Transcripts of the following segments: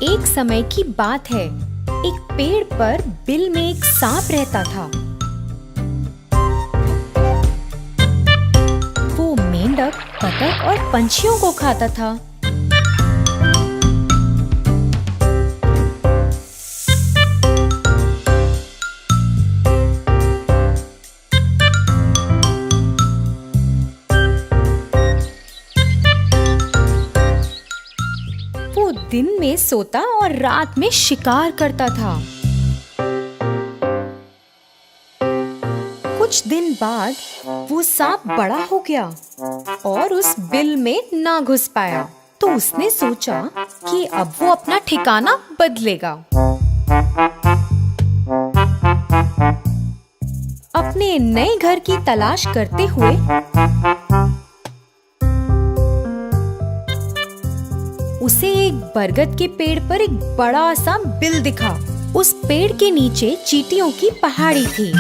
एक समय की बात है, एक पेड़ पर बिल में एक सांप रहता था। वो मेंढक, बतख और पंछियों को खाता था। वो दिन में सोता और रात में शिकार करता था। कुछ दिन बाद वो सांप बड़ा हो गया और उस बिल में ना घुस पाया, तो उसने सोचा कि अब वो अपना ठिकाना बदलेगा। अपने नए घर की तलाश करते हुए उसे एक बरगद के पेड़ पर एक बड़ा सा बिल दिखा। उस पेड़ के नीचे चींटियों की पहाड़ी थी।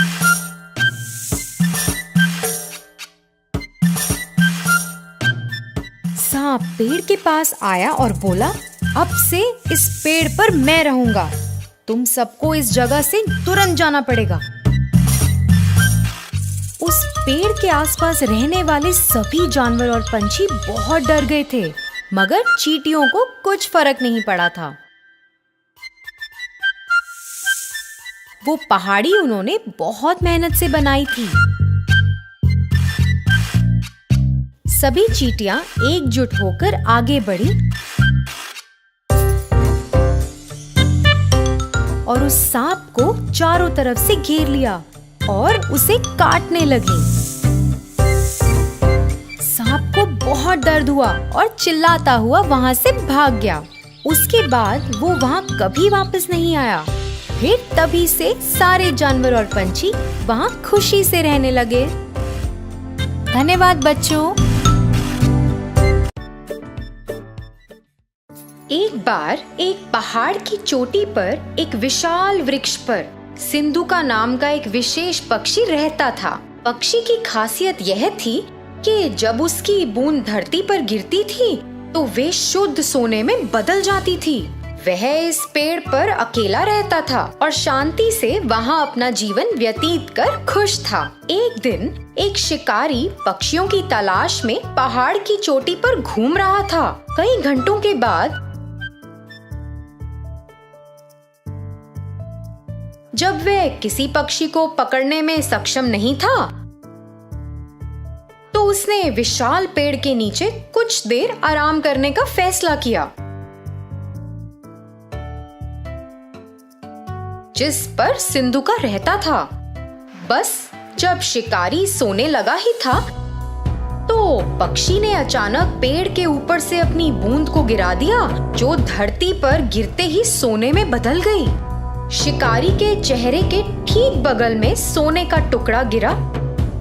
सांप पेड़ के पास आया और बोला, अब से इस पेड़ पर मैं रहूंगा। तुम सबको इस जगह से तुरंत जाना पड़ेगा। उस पेड़ के आसपास रहने वाले सभी जानवर और पंछी बहुत डर गए थे, मगर चींटियों को कुछ फर्क नहीं पड़ा था। वो पहाड़ी उन्होंने बहुत मेहनत से बनाई थी। सभी चींटियां एकजुट होकर आगे बढ़ी और उस सांप को चारों तरफ से घेर लिया और उसे काटने लगी। सांप को बहुत दर्द हुआ और चिल्लाता हुआ वहां से भाग गया। उसके बाद वो वहां कभी वापस नहीं आया। फिर तभी से सारे जानवर और पंछी वहां खुशी से रहने लगे। धन्यवाद बच्चों। एक बार एक पहाड़ की चोटी पर एक विशाल वृक्ष पर सिंधु का नाम का एक विशेष पक्षी रहता था। पक्षी की खासियत यह थी कि जब उसकी बूंद धरती पर गिरती थी तो वे शुद्ध सोने में बदल जाती थी। वह इस पेड़ पर अकेला रहता था और शांति से वहां अपना जीवन व्यतीत कर खुश था। एक दिन एक शिकारी पक्षियों की तलाश में पहाड़ की चोटी पर घूम रहा था। कई घंटों के बाद जब वह किसी पक्षी को पकड़ने में सक्षम नहीं था, तो उसने विशाल पेड़ के नीचे कुछ देर आराम करने का फैसला किया, जिस पर सिंधु का रहता था। बस जब शिकारी सोने लगा ही था, तो पक्षी ने अचानक पेड़ के ऊपर से अपनी बूंद को गिरा दिया, जो धरती पर गिरते ही सोने में बदल गई। शिकारी के चेहरे के ठीक बगल में सोने का टुकड़ा गिरा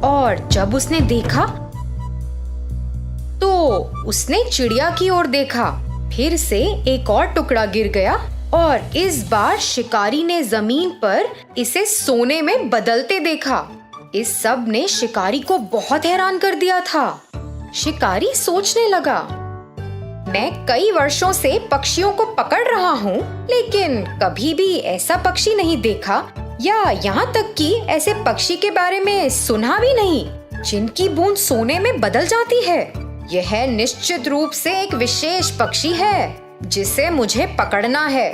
और जब उसने देखा तो उसने चिड़िया की ओर देखा। फिर से एक और टुकड़ा गिर गया और इस बार शिकारी ने जमीन पर इसे सोने में बदलते देखा। इस सब ने शिकारी को बहुत हैरान कर दिया था। शिकारी सोचने लगा, मैं कई वर्षों से पक्षियों को पकड़ रहा हूँ, लेकिन कभी भी ऐसा पक्षी नहीं देखा, या यहाँ तक कि ऐसे पक्षी के बारे में सुना भी नहीं जिनकी बूंद सोने में बदल जाती है। यह निश्चित रूप से एक विशेष पक्षी है जिसे मुझे पकड़ना है।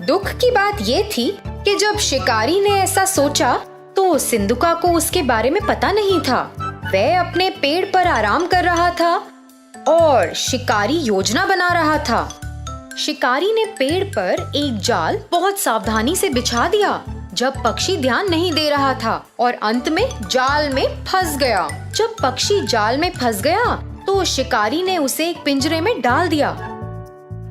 दुख की बात ये थी कि जब शिकारी ने ऐसा सोचा तो सिंधुका को उसके बारे में पता नहीं था। वह अपने पेड़ पर आराम कर रहा था और शिकारी योजना बना रहा था। शिकारी ने पेड़ पर एक जाल बहुत सावधानी से बिछा दिया जब पक्षी ध्यान नहीं दे रहा था और अंत में जाल में फंस गया। जब पक्षी जाल में फंस गया तो शिकारी ने उसे एक पिंजरे में डाल दिया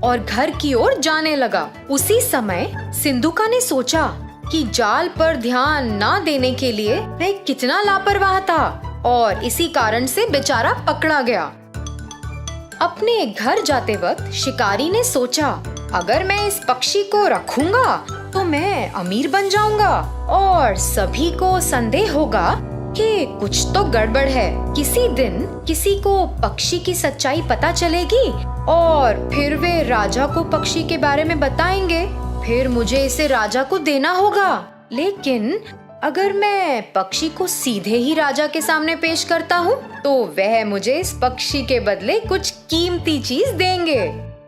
और घर की ओर जाने लगा। उसी समय सिंधुका ने सोचा कि जाल पर ध्यान न देने के लिए वह कितना लापरवाह था और इसी कारण से बेचारा पकड़ा गया। अपने घर जाते वक्त शिकारी ने सोचा, अगर मैं इस पक्षी को रखूंगा तो मैं अमीर बन जाऊंगा और सभी को संदेह होगा कि कुछ तो गड़बड़ है। किसी दिन किसी को पक्षी की सच्चाई पता चलेगी और फिर वे राजा को पक्षी के बारे में बताएंगे। फिर मुझे इसे राजा को देना होगा। लेकिन अगर मैं पक्षी को सीधे ही राजा के सामने पेश करता हूँ तो वह मुझे इस पक्षी के बदले कुछ कीमती चीज देंगे।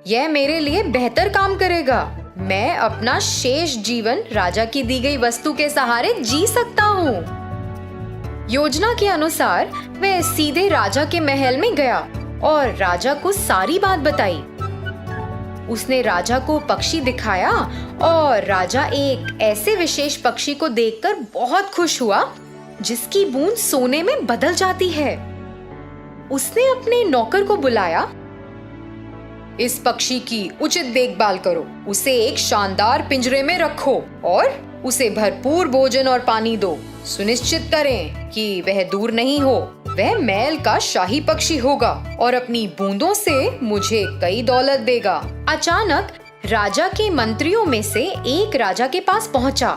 यह मेरे लिए बेहतर काम करेगा। मैं अपना शेष जीवन राजा की दी गई वस्तु के सहारे जी सकता हूँ। योजना के अनुसार वह सीधे राजा के महल में गया और राजा को सारी बात बताई। उसने राजा को पक्षी दिखाया और राजा एक ऐसे विशेष पक्षी को देखकर बहुत खुश हुआ जिसकी बूंद सोने में बदल जाती है। उसने अपने नौकर को बुलाया। इस पक्षी की उचित देखभाल करो, उसे एक शानदार पिंजरे में रखो और उसे भरपूर भोजन और पानी दो। सुनिश्चित करें कि वह दूर नहीं हो। वह महल का शाही पक्षी होगा और अपनी बूंदों से मुझे कई दौलत देगा। अचानक राजा के मंत्रियों में से एक राजा के पास पहुंचा।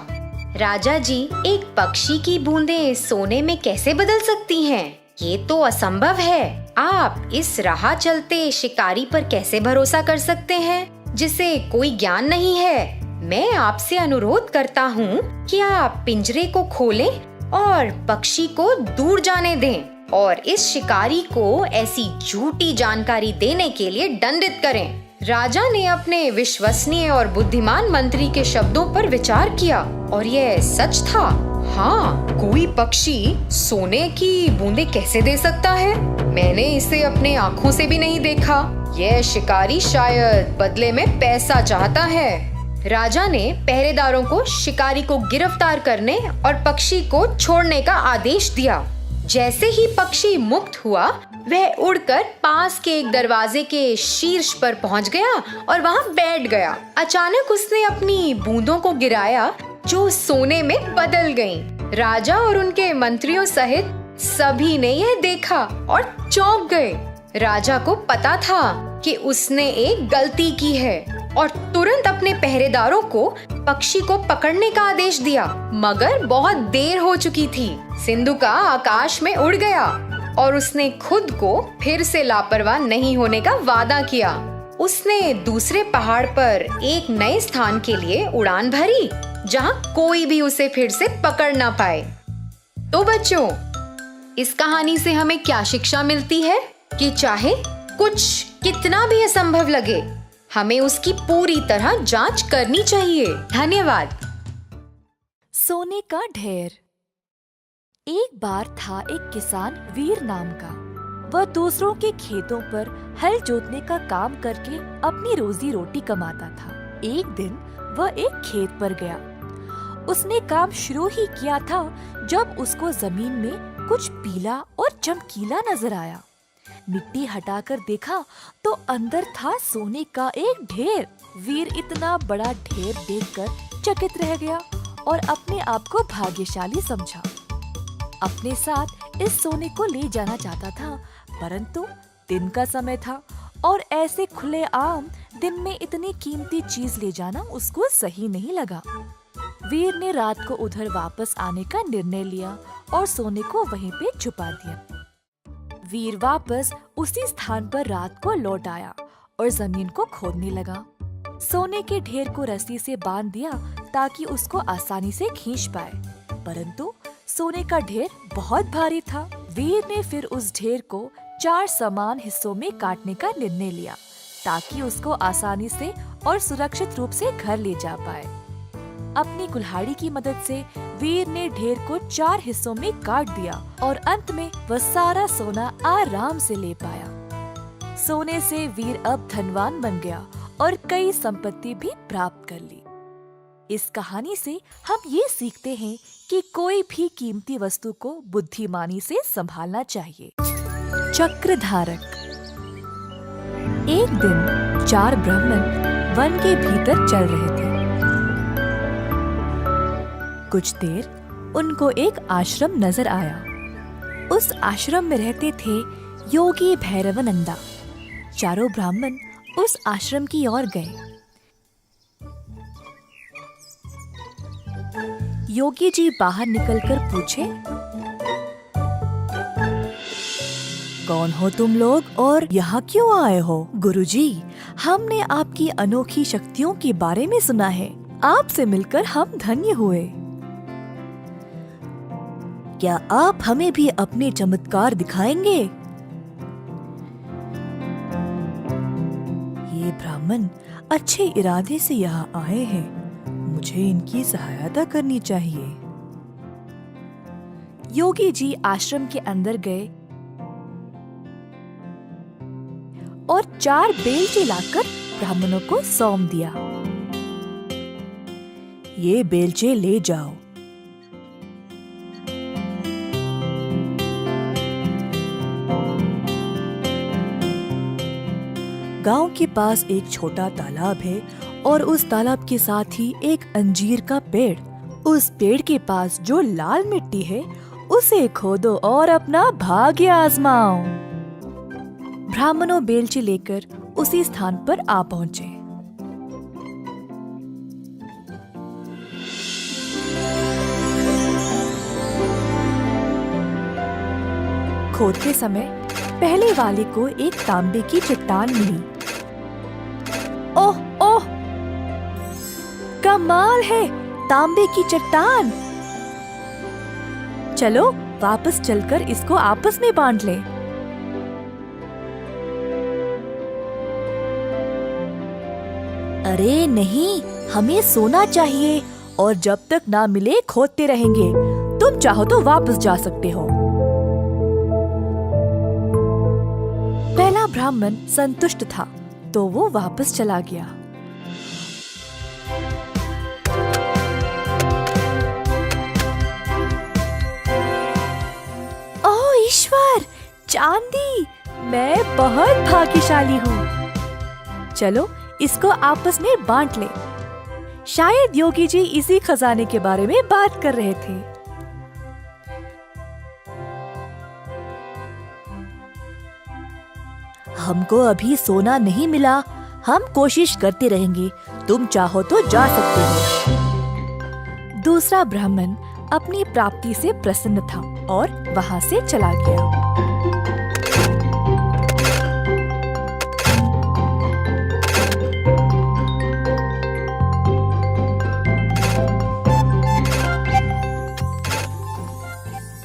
राजा जी, एक पक्षी की बूंदें सोने में कैसे बदल सकती हैं? ये तो असंभव है। आप इस राह चलते शिकारी पर कैसे भरोसा कर सकते हैं जिसे कोई ज्ञान नहीं है? मैं आपसे अनुरोध करता हूँ कि आप पिंजरे को खोलें और पक्षी को दूर जाने दें और इस शिकारी को ऐसी झूठी जानकारी देने के लिए दंडित करें। राजा ने अपने विश्वसनीय और बुद्धिमान मंत्री के शब्दों पर विचार किया और यह सच था। हाँ, कोई पक्षी सोने की बूंदें कैसे दे सकता है? मैंने इसे अपने आँखों से भी नहीं देखा। यह शिकारी शायद बदले में पैसा चाहता है। राजा ने पहरेदारों को शिकारी को गिरफ्तार करने और पक्षी को छोड़ने का आदेश दिया। जैसे ही पक्षी मुक्त हुआ, वह उड़कर पास के एक दरवाजे के शीर्ष पर पहुंच गया और वहां बैठ गया। अचानक उसने अपनी बूंदों को गिराया जो सोने में बदल गईं। राजा और उनके मंत्रियों सहित सभी ने यह देखा और चौंक गए। राजा को पता था कि उसने एक गलती की है और तुरंत अपने पहरेदारों को पक्षी को पकड़ने का आदेश दिया। मगर बहुत देर हो चुकी थी। सिंधुका आकाश में उड़ गया और उसने खुद को फिर से लापरवाह नहीं होने का वादा किया। उसने दूसरे पहाड़ पर एक नए स्थान के लिए उड़ान भरी जहां कोई भी उसे फिर से पकड़ ना पाए। तो बच्चों, इस कहानी से हमें क्या शिक्षा मिलती है कि चाहे कुछ कितना भी असंभव लगे, हमें उसकी पूरी तरह जांच करनी चाहिए। धन्यवाद। सोने का ढेर। एक बार था एक किसान वीर नाम का। वह दूसरों के खेतों पर हल जोतने का काम करके अपनी रोजी रोटी कमाता था। एक दिन वह एक खेत पर गया। उसने काम शुरू ही किया था जब उसको जमीन में कुछ पीला और चमकीला नजर आया। मिट्टी हटाकर देखा तो अंदर था सोने का एक ढेर। वीर इतना बड़ा ढेर देखकर चकित रह गया और अपने आप को भाग्यशाली समझा। अपने साथ इस सोने को ले जाना चाहता था, परंतु दिन का समय था और ऐसे खुले आम दिन में इतनी कीमती चीज ले जाना उसको सही नहीं लगा। वीर ने रात को उधर वापस आने का निर्णय लिया और सोने को वहीं पे छुपा दिया। वीर वापस उसी स्थान पर रात को लौट आया और जमीन को खोदने लगा। सोने के ढेर को रस्सी से बांध दिया ताकि उसको आसानी से खींच पाए, परंतु सोने का ढेर बहुत भारी था। वीर ने फिर उस ढेर को 4 समान हिस्सों में काटने का निर्णय लिया ताकि उसको आसानी से और सुरक्षित रूप से घर ले जा पाए। अपनी कुल्हाड़ी की मदद से वीर ने ढेर को 4 हिस्सों में काट दिया और अंत में वह सारा सोना आराम से ले पाया। सोने से वीर अब धनवान बन गया और कई संपत्ति भी प्राप्त कर ली। इस कहानी से हम ये सीखते हैं कि कोई भी कीमती वस्तु को बुद्धिमानी से संभालना चाहिए। चक्रधारक। एक दिन 4 ब्राह्मण वन के भीतर चल रहे थे। कुछ देर उनको एक आश्रम नजर आया। उस आश्रम में रहते थे योगी भैरवानंदा। चारों ब्राह्मण उस आश्रम की ओर गए। योगी जी बाहर निकलकर पूछे, कौन हो तुम लोग और यहाँ क्यों आए हो? गुरुजी, हमने आपकी अनोखी शक्तियों के बारे में सुना है। आपसे मिलकर हम धन्य हुए। क्या आप हमें भी अपने चमत्कार दिखाएंगे? ये ब्राह्मण अच्छे इरादे से यहाँ आए हैं, मुझे इनकी सहायता करनी चाहिए। योगी जी आश्रम के अंदर गए और 4 बेलचे लाकर ब्राह्मणों को सौंप दिया। ये बेलचे ले जाओ। गांव के पास एक छोटा तालाब है और उस तालाब के साथ ही एक अंजीर का पेड़। उस पेड़ के पास जो लाल मिट्टी है उसे खोदो और अपना भाग्य आजमाओ। ब्राह्मणों बेलचे लेकर उसी स्थान पर आ पहुँचे। खोदते समय पहले वाले को एक तांबे की चट्टान मिली। ओह ओह, कमाल है, तांबे की चट्टान। चलो वापस चलकर इसको आपस में बांट लें। अरे नहीं, हमें सोना चाहिए और जब तक ना मिले खोदते रहेंगे। तुम चाहो तो वापस जा सकते हो। पहला ब्राह्मण संतुष्ट था तो वो वापस चला गया। ओह ईश्वर, चांदी! मैं बहुत भाग्यशाली हूँ। चलो इसको आपस में बांट ले। शायद योगी जी इसी खजाने के बारे में बात कर रहे थे। हमको अभी सोना नहीं मिला, हम कोशिश करते रहेंगे। तुम चाहो तो जा सकते हो। दूसरा ब्राह्मण अपनी प्राप्ति से प्रसन्न था और वहां से चला गया।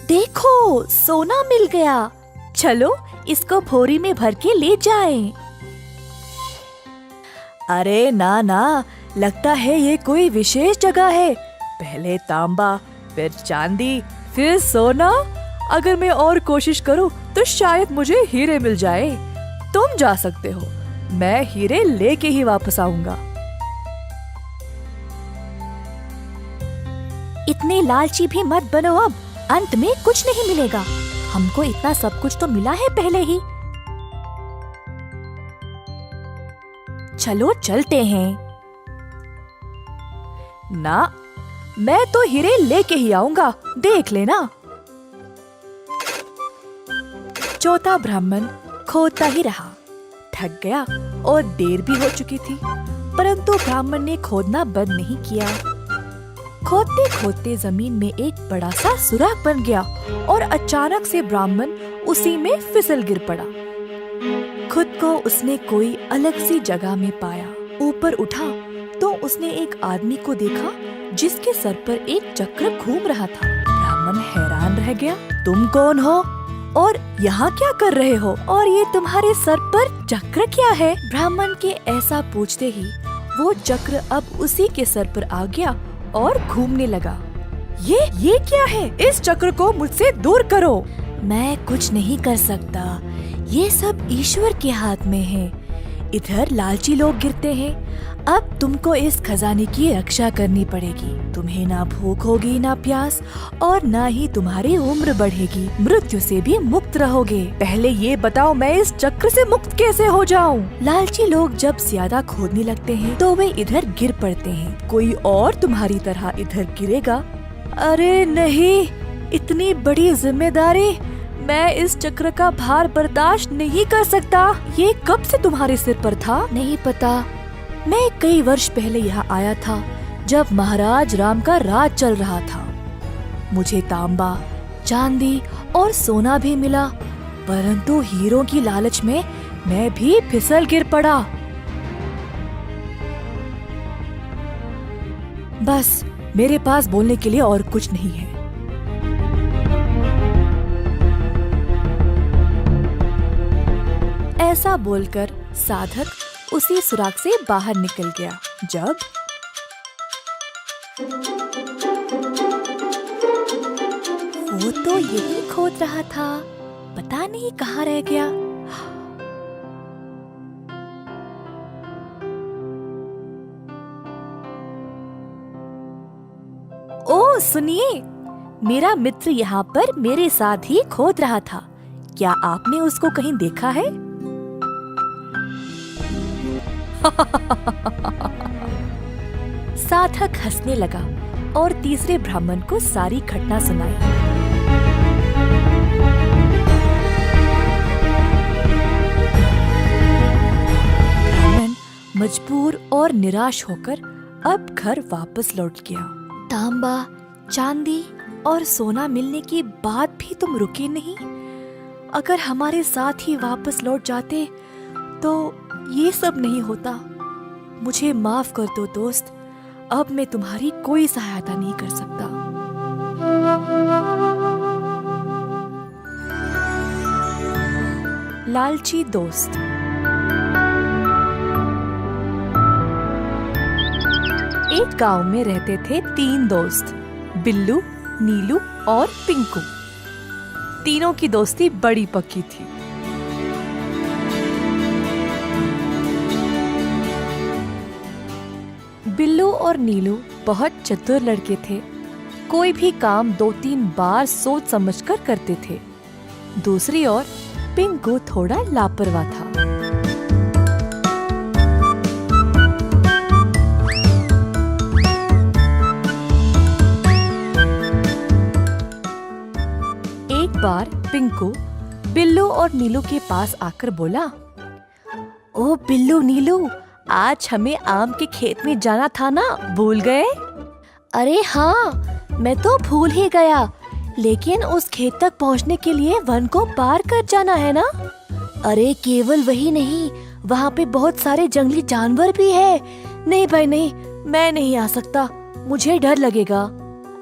देखो, सोना मिल गया। चलो इसको भोरी में भर के ले जाएं। अरे ना ना, लगता है ये कोई विशेष जगह है। पहले तांबा, फिर चांदी, फिर सोना। अगर मैं और कोशिश करूं तो शायद मुझे हीरे मिल जाए। तुम जा सकते हो, मैं हीरे लेके ही वापस आऊंगा। इतने लालची भी मत बनो, अब अंत में कुछ नहीं मिलेगा। हमको इतना सब कुछ तो मिला है पहले ही। चलो चलते हैं। ना, मैं तो हीरे लेके ही आऊंगा, देख लेना। चौथा ब्राह्मण खोदता ही रहा, थक गया और देर भी हो चुकी थी, परंतु ब्राह्मण ने खोदना बंद नहीं किया। खोदते खोदते जमीन में एक बड़ा सा सुराख बन गया और अचानक से ब्राह्मण उसी में फिसल गिर पड़ा। खुद को उसने कोई अलग सी जगह में पाया। ऊपर उठा तो उसने एक आदमी को देखा जिसके सर पर एक चक्र घूम रहा था। ब्राह्मण हैरान रह गया। तुम कौन हो और यहाँ क्या कर रहे हो? और ये तुम्हारे सर पर चक्र क्या है? ब्राह्मण के ऐसा पूछते ही वो चक्र अब उसी के सर पर आ गया और घूमने लगा। ये क्या है? इस चक्र को मुझसे दूर करो। मैं कुछ नहीं कर सकता, ये सब ईश्वर के हाथ में है। इधर लालची लोग गिरते हैं। अब तुमको इस खजाने की रक्षा करनी पड़ेगी। तुम्हें ना भूख होगी, ना प्यास, और ना ही तुम्हारी उम्र बढ़ेगी। मृत्यु से भी मुक्त रहोगे। पहले ये बताओ, मैं इस चक्र से मुक्त कैसे हो जाऊं? लालची लोग जब ज्यादा खोदने लगते हैं तो वे इधर गिर पड़ते हैं। कोई और तुम्हारी तरह इधर गिरेगा? अरे नहीं, इतनी बड़ी जिम्मेदारी, मैं इस चक्र का भार बर्दाश्त नहीं कर सकता। ये कब से तुम्हारे सिर पर था? नहीं पता। मैं कई वर्ष पहले यहाँ आया था जब महाराज राम का राज चल रहा था। मुझे तांबा, चांदी और सोना भी मिला परंतु हीरों की लालच में मैं भी फिसल गिर पड़ा। बस मेरे पास बोलने के लिए और कुछ नहीं है। ऐसा बोलकर साधक उसी सुराग से बाहर निकल गया। जब वो तो यही खोद रहा था, पता नहीं कहाँ रह गया। ओ सुनिए, मेरा मित्र यहाँ पर मेरे साथ ही खोद रहा था। क्या आपने उसको कहीं देखा है? साधक हंसने लगा और तीसरे ब्राह्मण को सारी घटना सुनाई। ब्राह्मण मजबूर और निराश होकर अब घर वापस लौट गया। तांबा, चांदी और सोना मिलने के बाद भी तुम रुके नहीं। अगर हमारे साथ ही वापस लौट जाते तो ये सब नहीं होता। मुझे माफ कर दो दोस्त, अब मैं तुम्हारी कोई सहायता नहीं कर सकता। लालची दोस्त। एक गांव में रहते थे 3 दोस्त, बिल्लू, नीलू और पिंकू। तीनों की दोस्ती बड़ी पक्की थी। बिल्लू और नीलू बहुत चतुर लड़के थे। कोई भी काम 2-3 बार सोच समझकर करते थे। दूसरी ओर पिंकू थोड़ा लापरवाह था। एक बार पिंकू बिल्लू और नीलू के पास आकर बोला, ओ बिल्लू नीलू, आज हमें आम के खेत में जाना था ना, भूल गए? अरे हाँ, मैं तो भूल ही गया, लेकिन उस खेत तक पहुँचने के लिए वन को पार कर जाना है ना? अरे केवल वही नहीं, वहाँ पे बहुत सारे जंगली जानवर भी है। नहीं भाई नहीं, मैं नहीं आ सकता, मुझे डर लगेगा।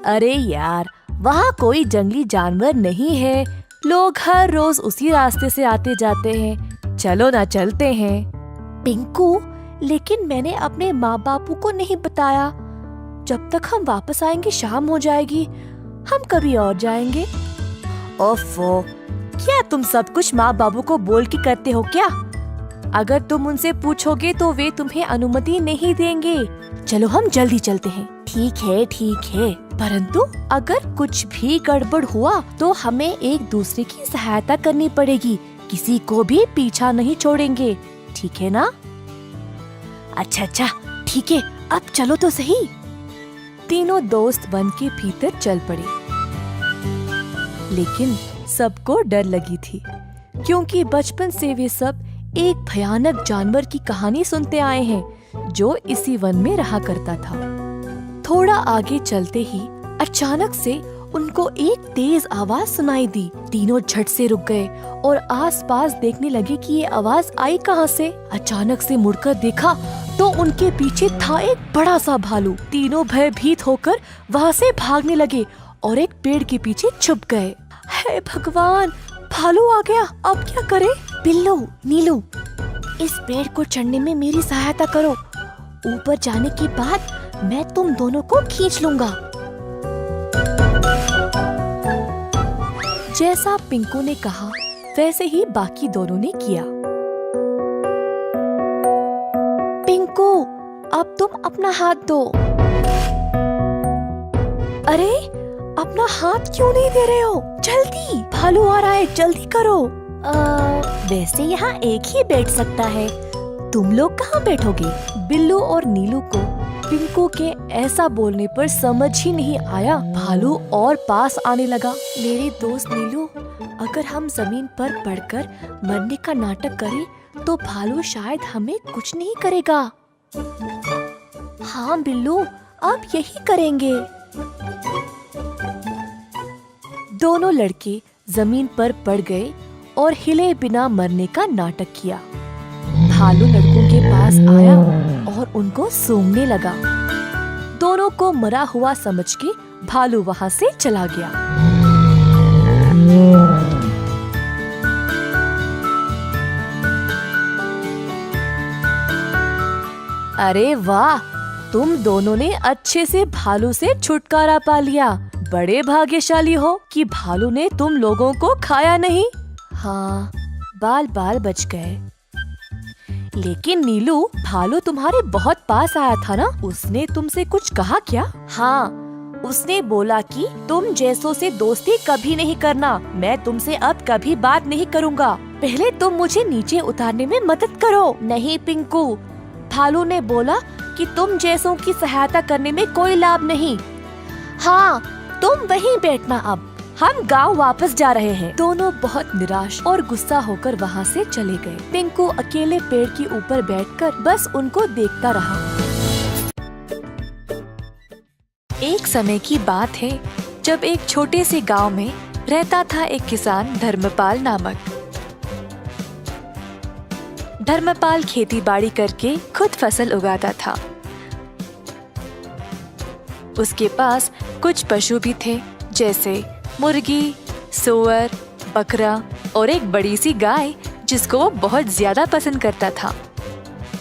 अरे यार, वहाँ कोई जंगली जानवर नहीं है, लोग हर रोज उसी रास्ते से आते जाते हैं। चलो ना, चलते हैं। पिंकू, लेकिन मैंने अपने माँ बापू को नहीं बताया। जब तक हम वापस आएंगे शाम हो जाएगी, हम कभी और जाएंगे। ओफो, क्या तुम सब कुछ माँ बाबू को बोल के करते हो क्या? अगर तुम उनसे पूछोगे तो वे तुम्हें अनुमति नहीं देंगे। चलो हम जल्दी चलते हैं। ठीक है, परंतु अगर कुछ भी गड़बड़ हुआ तो हमें एक दूसरे की सहायता करनी पड़ेगी, किसी को भी पीछा नहीं छोड़ेंगे, ठीक है ना? अच्छा, ठीक है, अब चलो तो सही। तीनों दोस्त वन के भीतर चल पड़े, लेकिन सबको डर लगी थी, क्योंकि बचपन से वे सब एक भयानक जानवर की कहानी सुनते आए हैं जो इसी वन में रहा करता था। थोड़ा आगे चलते ही अचानक से उनको एक तेज आवाज सुनाई दी। तीनों झट से रुक गए और आसपास देखने लगे कि ये आवाज आई कहाँ से। अचानक से मुड़कर देखा तो उनके पीछे था एक बड़ा सा भालू। तीनों भयभीत होकर वहाँ से भागने लगे और एक पेड़ के पीछे छुप गए। हे भगवान, भालू आ गया, अब क्या करें? बिल्लू, नीलू, इस पेड़ को चढ़ने में मेरी सहायता करो। ऊपर जाने के बाद मैं तुम दोनों को खींच लूंगा। जैसा पिंकू ने कहा वैसे ही बाकी दोनों ने किया। पिंकू, अब तुम अपना हाथ दो। अरे, अपना हाथ क्यों नहीं दे रहे हो? जल्दी, भालू आ रहा है, जल्दी करो। वैसे यहाँ एक ही बैठ सकता है, तुम लोग कहाँ बैठोगे? बिल्लू और नीलू को पिंकू के ऐसा बोलने पर समझ ही नहीं आया। भालू और पास आने लगा। मेरे दोस्त नीलू, अगर हम जमीन पर पड़कर मरने का नाटक करें तो भालू शायद हमें कुछ नहीं करेगा। हाँ बिल्लू, अब यही करेंगे। दोनों लड़के जमीन पर पड़ गए और हिले बिना मरने का नाटक किया। भालू लड़कों के पास आया और उनको सूंघने लगा। दोनों को मरा हुआ समझ के भालू वहाँ से चला गया। अरे वाह, तुम दोनों ने अच्छे से भालू से छुटकारा पा लिया। बड़े भाग्यशाली हो कि भालू ने तुम लोगों को खाया नहीं। हाँ, बाल बाल बच गए। लेकिन नीलू, भालू तुम्हारे बहुत पास आया था ना? उसने तुमसे कुछ कहा क्या? हाँ, उसने बोला कि तुम जैसों से दोस्ती कभी नहीं करना। मैं तुमसे अब कभी बात नहीं करूँगा। पहले तुम मुझे नीचे उतारने में मदद करो। नहीं पिंकू, भालू ने बोला कि तुम जैसों की सहायता करने में कोई लाभ नहीं। हाँ, तुम वहीं बैठना। अब हम गांव वापस जा रहे हैं। दोनों बहुत निराश और गुस्सा होकर वहाँ से चले गए। पिंकू अकेले पेड़ के ऊपर बैठकर बस उनको देखता रहा। एक समय की बात है जब एक छोटे से गांव में रहता था एक किसान धर्मपाल नामक। धर्मपाल खेती बाड़ी करके खुद फसल उगाता था। उसके पास कुछ पशु भी थे, जैसे मुर्गी, सूअर, बकरा और एक बड़ी सी गाय जिसको वो बहुत ज्यादा पसंद करता था।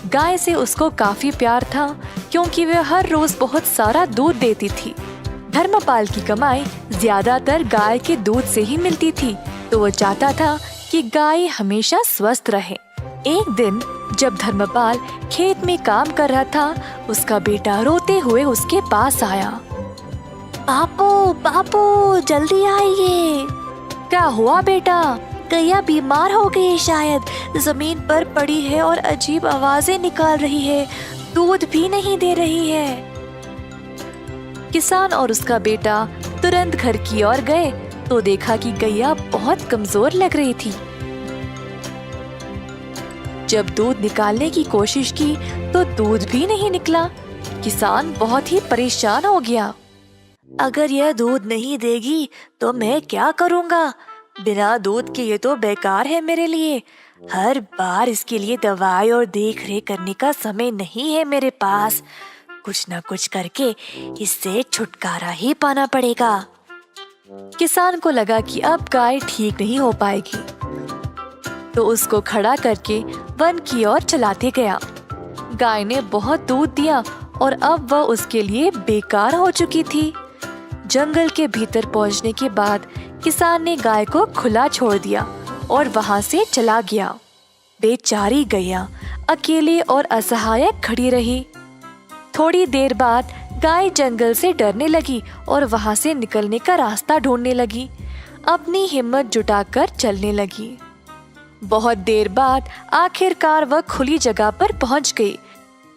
गाय से उसको काफी प्यार था क्योंकि वह हर रोज बहुत सारा दूध देती थी। धर्मपाल की कमाई ज्यादातर गाय के दूध से ही मिलती थी, तो वो चाहता था कि गाय हमेशा स्वस्थ रहे। एक दिन जब धर्मपाल खेत में काम कर रहा था, उसका बेटा रोते हुए उसके पास आया। बापू, बापू, जल्दी आइए। क्या हुआ बेटा? गैया बीमार हो गई शायद। जमीन पर पड़ी है और अजीब आवाजें निकाल रही है। दूध भी नहीं दे रही है। किसान और उसका बेटा तुरंत घर की ओर गए तो देखा कि गैया बहुत कमजोर लग रही थी। जब दूध निकालने की कोशिश की तो दूध भी नहीं निकला। किसान बहुत ही परेशान हो गया। अगर यह दूध नहीं देगी तो मैं क्या करूँगा? बिना दूध के ये तो बेकार है मेरे लिए। हर बार इसके लिए दवाई और देख रेख करने का समय नहीं है मेरे पास। कुछ ना कुछ करके इससे छुटकारा ही पाना पड़ेगा। किसान को लगा कि अब गाय ठीक नहीं हो पाएगी, तो उसको खड़ा करके वन की ओर चलाते गया। गाय ने बहुत दूध दिया और अब वह उसके लिए बेकार हो चुकी थी। जंगल के भीतर पहुंचने के बाद किसान ने गाय को खुला छोड़ दिया और वहां से चला गया। बेचारी गैया अकेले और असहाय खड़ी रही। थोड़ी देर बाद गाय जंगल से डरने लगी और वहां से निकलने का रास्ता ढूंढने लगी। अपनी हिम्मत जुटाकर चलने लगी। बहुत देर बाद आखिरकार वह खुली जगह पर पहुंच गई,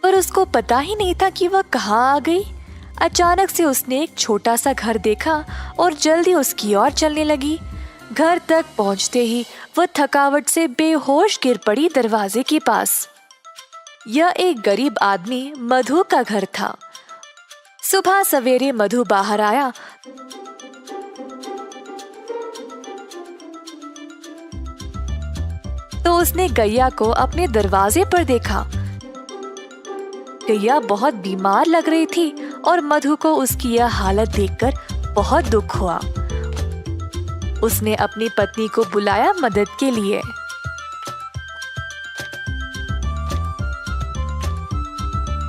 पर उसको पता ही नहीं था कि वह कहाँ आ गई। अचानक से उसने एक छोटा सा घर देखा और जल्दी उसकी ओर चलने लगी। घर तक पहुंचते ही वह थकावट से बेहोश गिर पड़ी दरवाजे के पास। यह एक गरीब आदमी मधु का घर था। सुबह सवेरे मधु बाहर आया तो उसने गैया को अपने दरवाजे पर देखा। गैया बहुत बीमार लग रही थी और मधु को उसकी यह हालत देखकर बहुत दुख हुआ। उसने अपनी पत्नी को बुलाया मदद के लिए।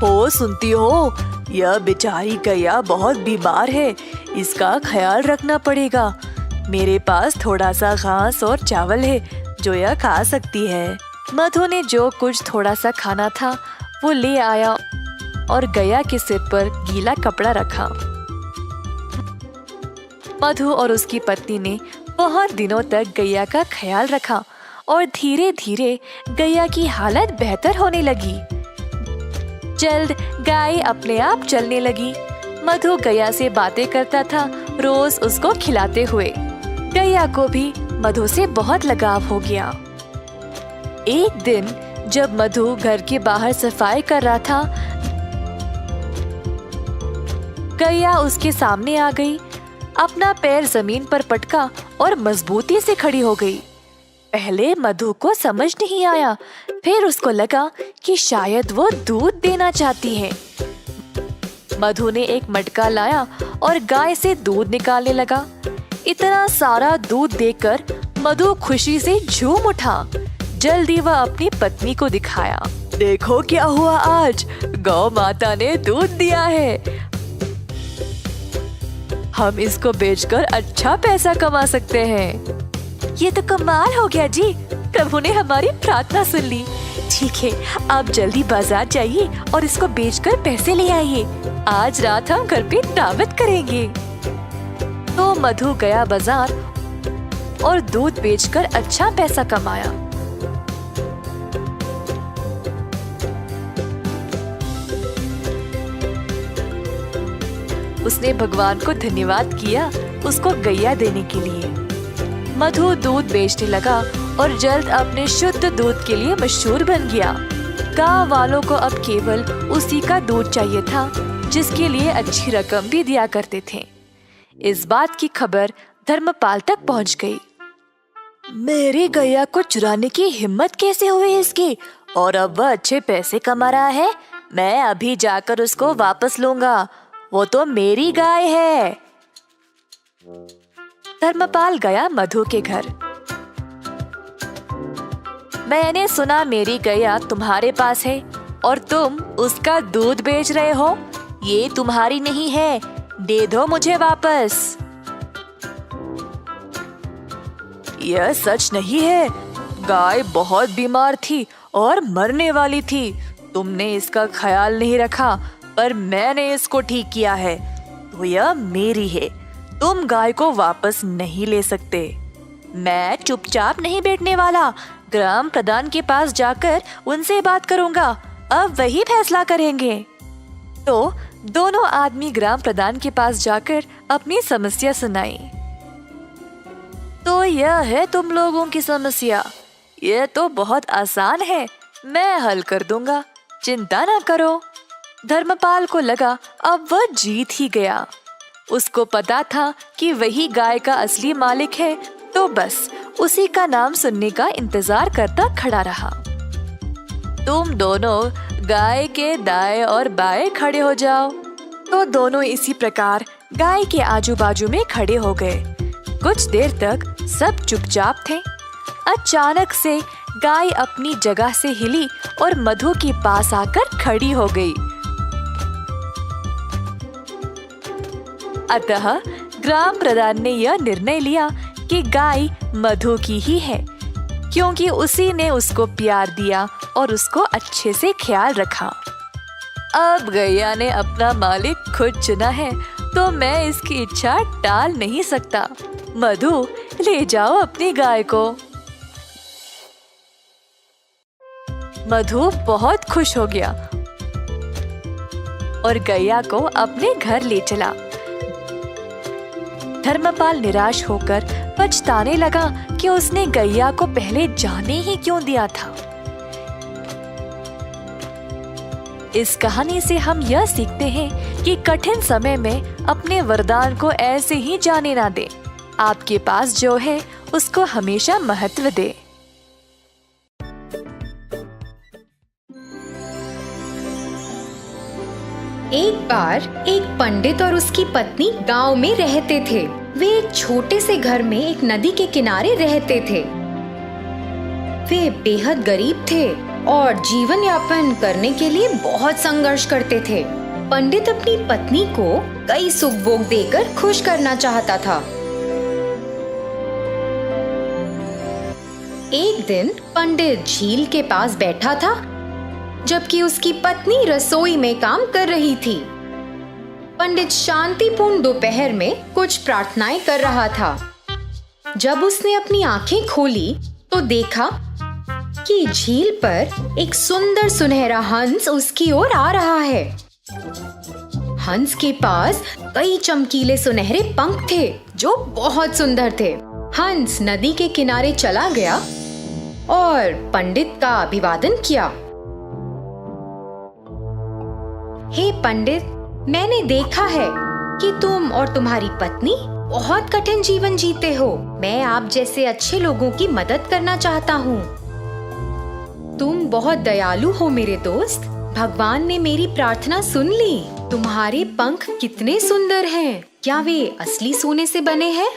ओ सुनती हो, यह बेचारी गैया बहुत बीमार है। इसका ख्याल रखना पड़ेगा। मेरे पास थोड़ा सा घास और चावल है जो यह खा सकती है। मधु ने जो कुछ थोड़ा सा खाना था वो ले आया और गैया के सिर पर गीला कपड़ा रखा। मधु और उसकी पत्नी ने बहुत दिनों तक गैया का ख्याल रखा और धीरे धीरे गैया की हालत बेहतर होने लगी। जल्द गाय अपने आप चलने लगी। मधु गैया से बातें करता था, रोज उसको खिलाते हुए। गैया को भी मधु से बहुत लगाव हो गया। एक दिन जब मधु घर के बाहर सफाई कर रहा था, गैया उसके सामने आ गई। अपना पैर जमीन पर पटका और मजबूती से खड़ी हो गई। पहले मधु को समझ नहीं आया, फिर उसको लगा कि शायद वो दूध देना चाहती है। मधु ने एक मटका लाया और गाय से दूध निकालने लगा। इतना सारा दूध देखकर मधु खुशी से झूम उठा। जल्दी वह अपनी पत्नी को दिखाया, देखो क्या हुआ आज, गौ माता ने दूध दिया है। हम इसको बेचकर अच्छा पैसा कमा सकते हैं। ये तो कमाल हो गया जी, प्रभु ने हमारी प्रार्थना सुन ली। ठीक है, आप जल्दी बाजार जाइए और इसको बेचकर पैसे ले आइए। आज रात हम घर पे दावत करेंगे। तो मधु गया बाजार और दूध बेचकर अच्छा पैसा कमाया। उसने भगवान को धन्यवाद किया उसको गैया देने के लिए। मधु दूध बेचने लगा और जल्द अपने शुद्ध दूध के लिए मशहूर बन गया। गांव वालों को अब केवल उसी का दूध चाहिए था, जिसके लिए अच्छी रकम भी दिया करते थे। इस बात की खबर धर्मपाल तक पहुंच गई। मेरी गैया को चुराने की हिम्मत कैसे हुई इसकी, और अब वह अच्छे पैसे कमा रहा है। मैं अभी जाकर उसको वापस लूंगा, वो तो मेरी गाय है। धर्मपाल गया मधु के घर। मैंने सुना मेरी गैया तुम्हारे पास है और तुम उसका दूध बेच रहे हो। ये तुम्हारी नहीं है, दे दो मुझे वापस। यह सच नहीं है, गाय बहुत बीमार थी और मरने वाली थी। तुमने इसका ख्याल नहीं रखा, पर मैंने इसको ठीक किया है, तो यह मेरी है। तुम गाय को वापस नहीं ले सकते। मैं चुपचाप नहीं बैठने वाला, ग्राम प्रधान के पास जाकर उनसे बात करूंगा। अब वही फैसला करेंगे। तो दोनों आदमी ग्राम प्रधान के पास जाकर अपनी समस्या सुनाई। तो यह है तुम लोगों की समस्या, यह तो बहुत आसान है, मैं हल कर दूंगा, चिंता ना करो। धर्मपाल को लगा अब वह जीत ही गया। उसको पता था कि वही गाय का असली मालिक है, तो बस उसी का नाम सुनने का इंतजार करता खड़ा रहा। तुम दोनों गाय के दाएं और बाएं खड़े हो जाओ। तो दोनों इसी प्रकार गाय के आजू बाजू में खड़े हो गए। कुछ देर तक सब चुपचाप थे। अचानक से गाय अपनी जगह से हिली और मधु के पास आकर खड़ी हो गई। अतः ग्राम प्रधान ने यह निर्णय लिया कि गाय मधु की ही है, क्योंकि उसी ने उसको प्यार दिया और उसको अच्छे से ख्याल रखा। अब गैया ने अपना मालिक खुद चुना है, तो मैं इसकी इच्छा टाल नहीं सकता। मधु, ले जाओ अपनी गाय को। मधु बहुत खुश हो गया और गैया को अपने घर ले चला। धर्मपाल निराश होकर पछताने लगा कि उसने गैया को पहले जाने ही क्यों दिया था। इस कहानी से हम यह सीखते हैं कि कठिन समय में अपने वरदान को ऐसे ही जाने ना दें। आपके पास जो है उसको हमेशा महत्व दें। एक बार एक पंडित और उसकी पत्नी गांव में रहते थे। वे एक छोटे से घर में एक नदी के किनारे रहते थे। वे बेहद गरीब थे और जीवन यापन करने के लिए बहुत संघर्ष करते थे। पंडित अपनी पत्नी को कई सुख भोग देकर खुश करना चाहता था। एक दिन पंडित झील के पास बैठा था, जबकि उसकी पत्नी रसोई में काम कर रही थी। पंडित शांतिपूर्ण दोपहर में कुछ प्रार्थनाएं कर रहा था। जब उसने अपनी आंखें खोली तो देखा कि झील पर एक सुंदर सुनहरा हंस उसकी ओर आ रहा है। हंस के पास कई चमकीले सुनहरे पंख थे जो बहुत सुंदर थे। हंस नदी के किनारे चला गया और पंडित का अभिवादन किया। हे पंडित, मैंने देखा है कि तुम और तुम्हारी पत्नी बहुत कठिन जीवन जीते हो। मैं आप जैसे अच्छे लोगों की मदद करना चाहता हूँ। तुम बहुत दयालु हो मेरे दोस्त। भगवान ने मेरी प्रार्थना सुन ली। तुम्हारे पंख कितने सुंदर हैं। क्या वे असली सोने से बने हैं?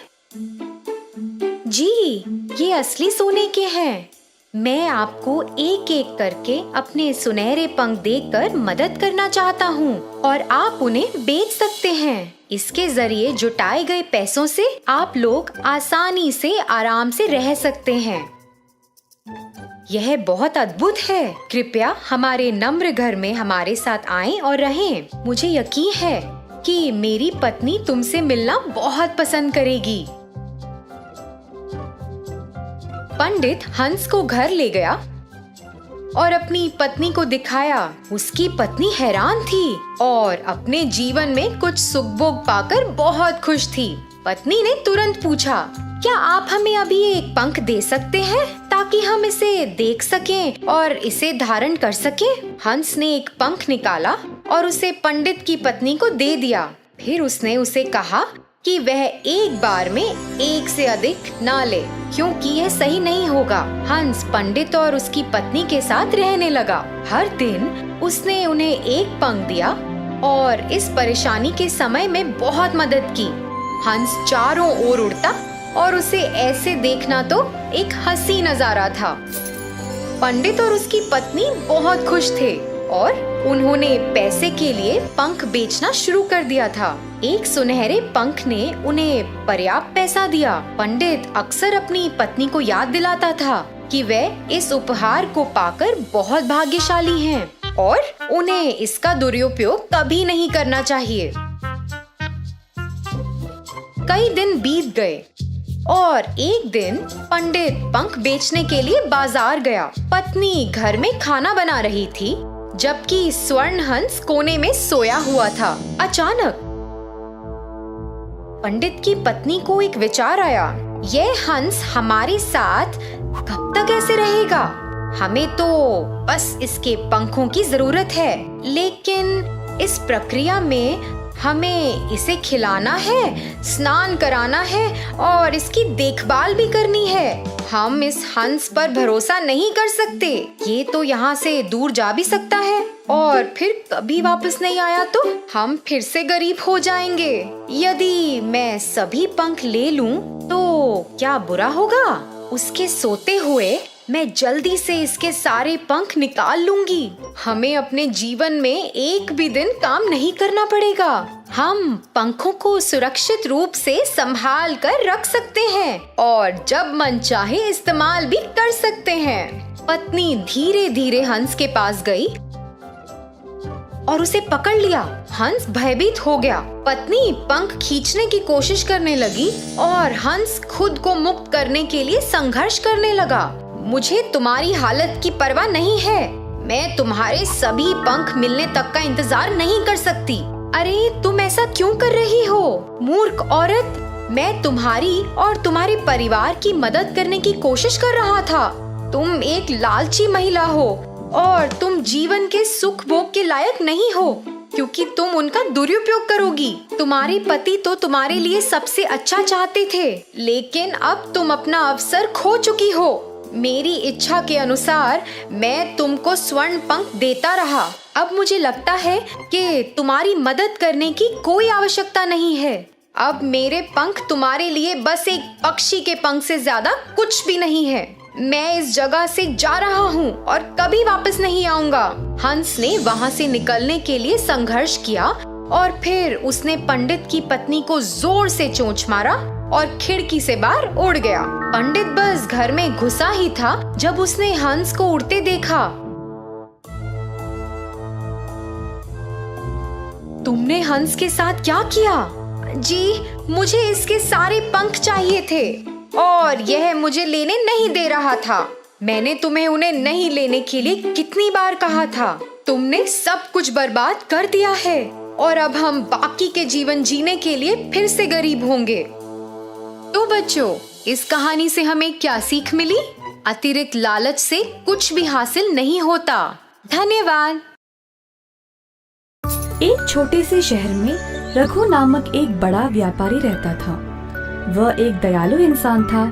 जी, ये असली सोने के हैं। मैं आपको एक एक करके अपने सुनहरे पंख देकर मदद करना चाहता हूँ और आप उन्हें बेच सकते हैं। इसके जरिए जुटाए गए पैसों से आप लोग आसानी से आराम से रह सकते हैं। यह बहुत अद्भुत है। कृपया हमारे नम्र घर में हमारे साथ आएं और रहें। मुझे यकीन है कि मेरी पत्नी तुमसे मिलना बहुत पसंद करेगी। पंडित हंस को घर ले गया और अपनी पत्नी को दिखाया। उसकी पत्नी हैरान थी और अपने जीवन में कुछ सुख भोग पाकर बहुत खुश थी। पत्नी ने तुरंत पूछा, क्या आप हमें अभी एक पंख दे सकते हैं ताकि हम इसे देख सकें और इसे धारण कर सकें? हंस ने एक पंख निकाला और उसे पंडित की पत्नी को दे दिया। फिर उसने उसे कहा कि वह एक बार में एक से अधिक ना ले, क्योंकि यह सही नहीं होगा। हंस पंडित और उसकी पत्नी के साथ रहने लगा। हर दिन उसने उन्हें एक पंख दिया और इस परेशानी के समय में बहुत मदद की। हंस चारों ओर उड़ता और उसे ऐसे देखना तो एक हंसी नजारा था। पंडित और उसकी पत्नी बहुत खुश थे और उन्होंने पैसे के लिए पंख बेचना शुरू कर दिया था। एक सुनहरे पंख ने उन्हें पर्याप्त पैसा दिया। पंडित अक्सर अपनी पत्नी को याद दिलाता था कि वे इस उपहार को पाकर बहुत भाग्यशाली हैं और उन्हें इसका दुरुपयोग कभी नहीं करना चाहिए। कई दिन बीत गए और एक दिन पंडित पंख बेचने के लिए बाजार गया। पत्नी घर में खाना बना रही थी जबकि स्वर्ण हंस कोने में सोया हुआ था। अचानक पंडित की पत्नी को एक विचार आया, यह हंस हमारे साथ कब तक ऐसे रहेगा? हमें तो बस इसके पंखों की जरूरत है, लेकिन इस प्रक्रिया में हमें इसे खिलाना है, स्नान कराना है और इसकी देखभाल भी करनी है। हम इस हंस पर भरोसा नहीं कर सकते। ये तो यहाँ से दूर जा भी सकता है और फिर कभी वापस नहीं आया तो हम फिर से गरीब हो जाएंगे। यदि मैं सभी पंख ले लूं तो क्या बुरा होगा? उसके सोते हुए मैं जल्दी से इसके सारे पंख निकाल लूंगी। हमें अपने जीवन में एक भी दिन काम नहीं करना पड़ेगा। हम पंखों को सुरक्षित रूप से संभाल कर रख सकते हैं और जब मन चाहे इस्तेमाल भी कर सकते हैं। पत्नी धीरे धीरे हंस के पास गई और उसे पकड़ लिया। हंस भयभीत हो गया। पत्नी पंख खींचने की कोशिश करने लगी और हंस खुद को मुक्त करने के लिए संघर्ष करने लगा। मुझे तुम्हारी हालत की परवाह नहीं है। मैं तुम्हारे सभी पंख मिलने तक का इंतजार नहीं कर सकती। अरे तुम ऐसा क्यों कर रही हो, मूर्ख औरत? मैं तुम्हारी और तुम्हारे परिवार की मदद करने की कोशिश कर रहा था। तुम एक लालची महिला हो और तुम जीवन के सुख भोग के लायक नहीं हो, क्योंकि तुम उनका दुरुपयोग करोगी। तुम्हारे पति तो तुम्हारे लिए सबसे अच्छा चाहते थे, लेकिन अब तुम अपना अवसर खो चुकी हो। मेरी इच्छा के अनुसार मैं तुमको स्वर्ण पंख देता रहा। अब मुझे लगता है कि तुम्हारी मदद करने की कोई आवश्यकता नहीं है। अब मेरे पंख तुम्हारे लिए बस एक पक्षी के पंख से ज्यादा कुछ भी नहीं है। मैं इस जगह से जा रहा हूँ और कभी वापस नहीं आऊंगा। हंस ने वहाँ से निकलने के लिए संघर्ष किया और फिर उसने पंडित की पत्नी को जोर से चोंच मारा और खिड़की से बाहर उड़ गया। पंडित बस घर में घुसा ही था जब उसने हंस को उड़ते देखा। तुमने हंस के साथ क्या किया? जी, मुझे इसके सारे पंख चाहिए थे और यह मुझे लेने नहीं दे रहा था। मैंने तुम्हें उन्हें नहीं लेने के लिए कितनी बार कहा था। तुमने सब कुछ बर्बाद कर दिया है और अब हम बाकी के जीवन जीने के लिए फिर से गरीब होंगे। तो बच्चों, इस कहानी से हमें क्या सीख मिली? अतिरिक्त लालच से कुछ भी हासिल नहीं होता। धन्यवाद। एक छोटे से शहर में रघु नामक एक बड़ा व्यापारी रहता था। वह एक दयालु इंसान था।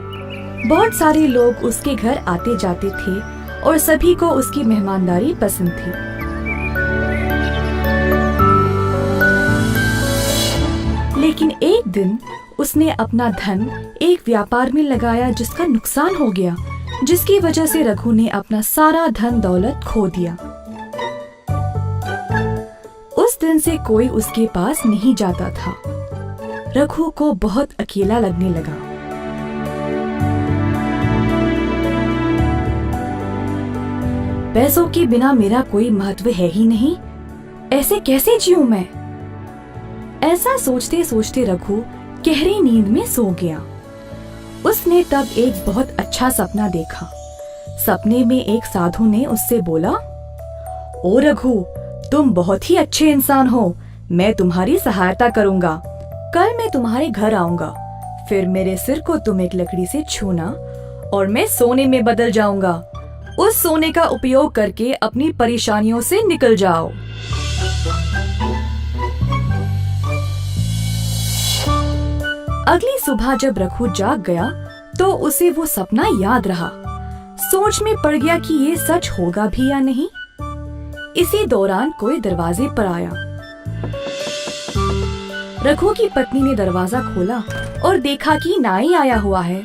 बहुत सारे लोग उसके घर आते जाते थे और सभी को उसकी मेहमानदारी पसंद थी। लेकिन एक दिन उसने अपना धन एक व्यापार में लगाया जिसका नुकसान हो गया, जिसकी वजह से रघु ने अपना सारा धन दौलत खो दिया। उस दिन से कोई उसके पास नहीं जाता था। रघु को बहुत अकेला लगने लगा। पैसों के बिना मेरा कोई महत्व है ही नहीं, ऐसे कैसे जीऊं मैं? ऐसा सोचते सोचते रघु गहरी नींद में सो गया। उसने तब एक बहुत अच्छा सपना देखा। सपने में एक साधु ने उससे बोला, ओ रघु, तुम बहुत ही अच्छे इंसान हो, मैं तुम्हारी सहायता करूंगा। कल मैं तुम्हारे घर आऊंगा, फिर मेरे सिर को तुम एक लकड़ी से छूना और मैं सोने में बदल जाऊंगा। उस सोने का उपयोग करके अपनी परेशानियों से निकल जाओ। अगली सुबह जब रघु जाग गया तो उसे वो सपना याद रहा। सोच में पड़ गया कि ये सच होगा भी या नहीं। इसी दौरान कोई दरवाजे पर आया। रघु की पत्नी ने दरवाजा खोला और देखा कि नाई आया हुआ है।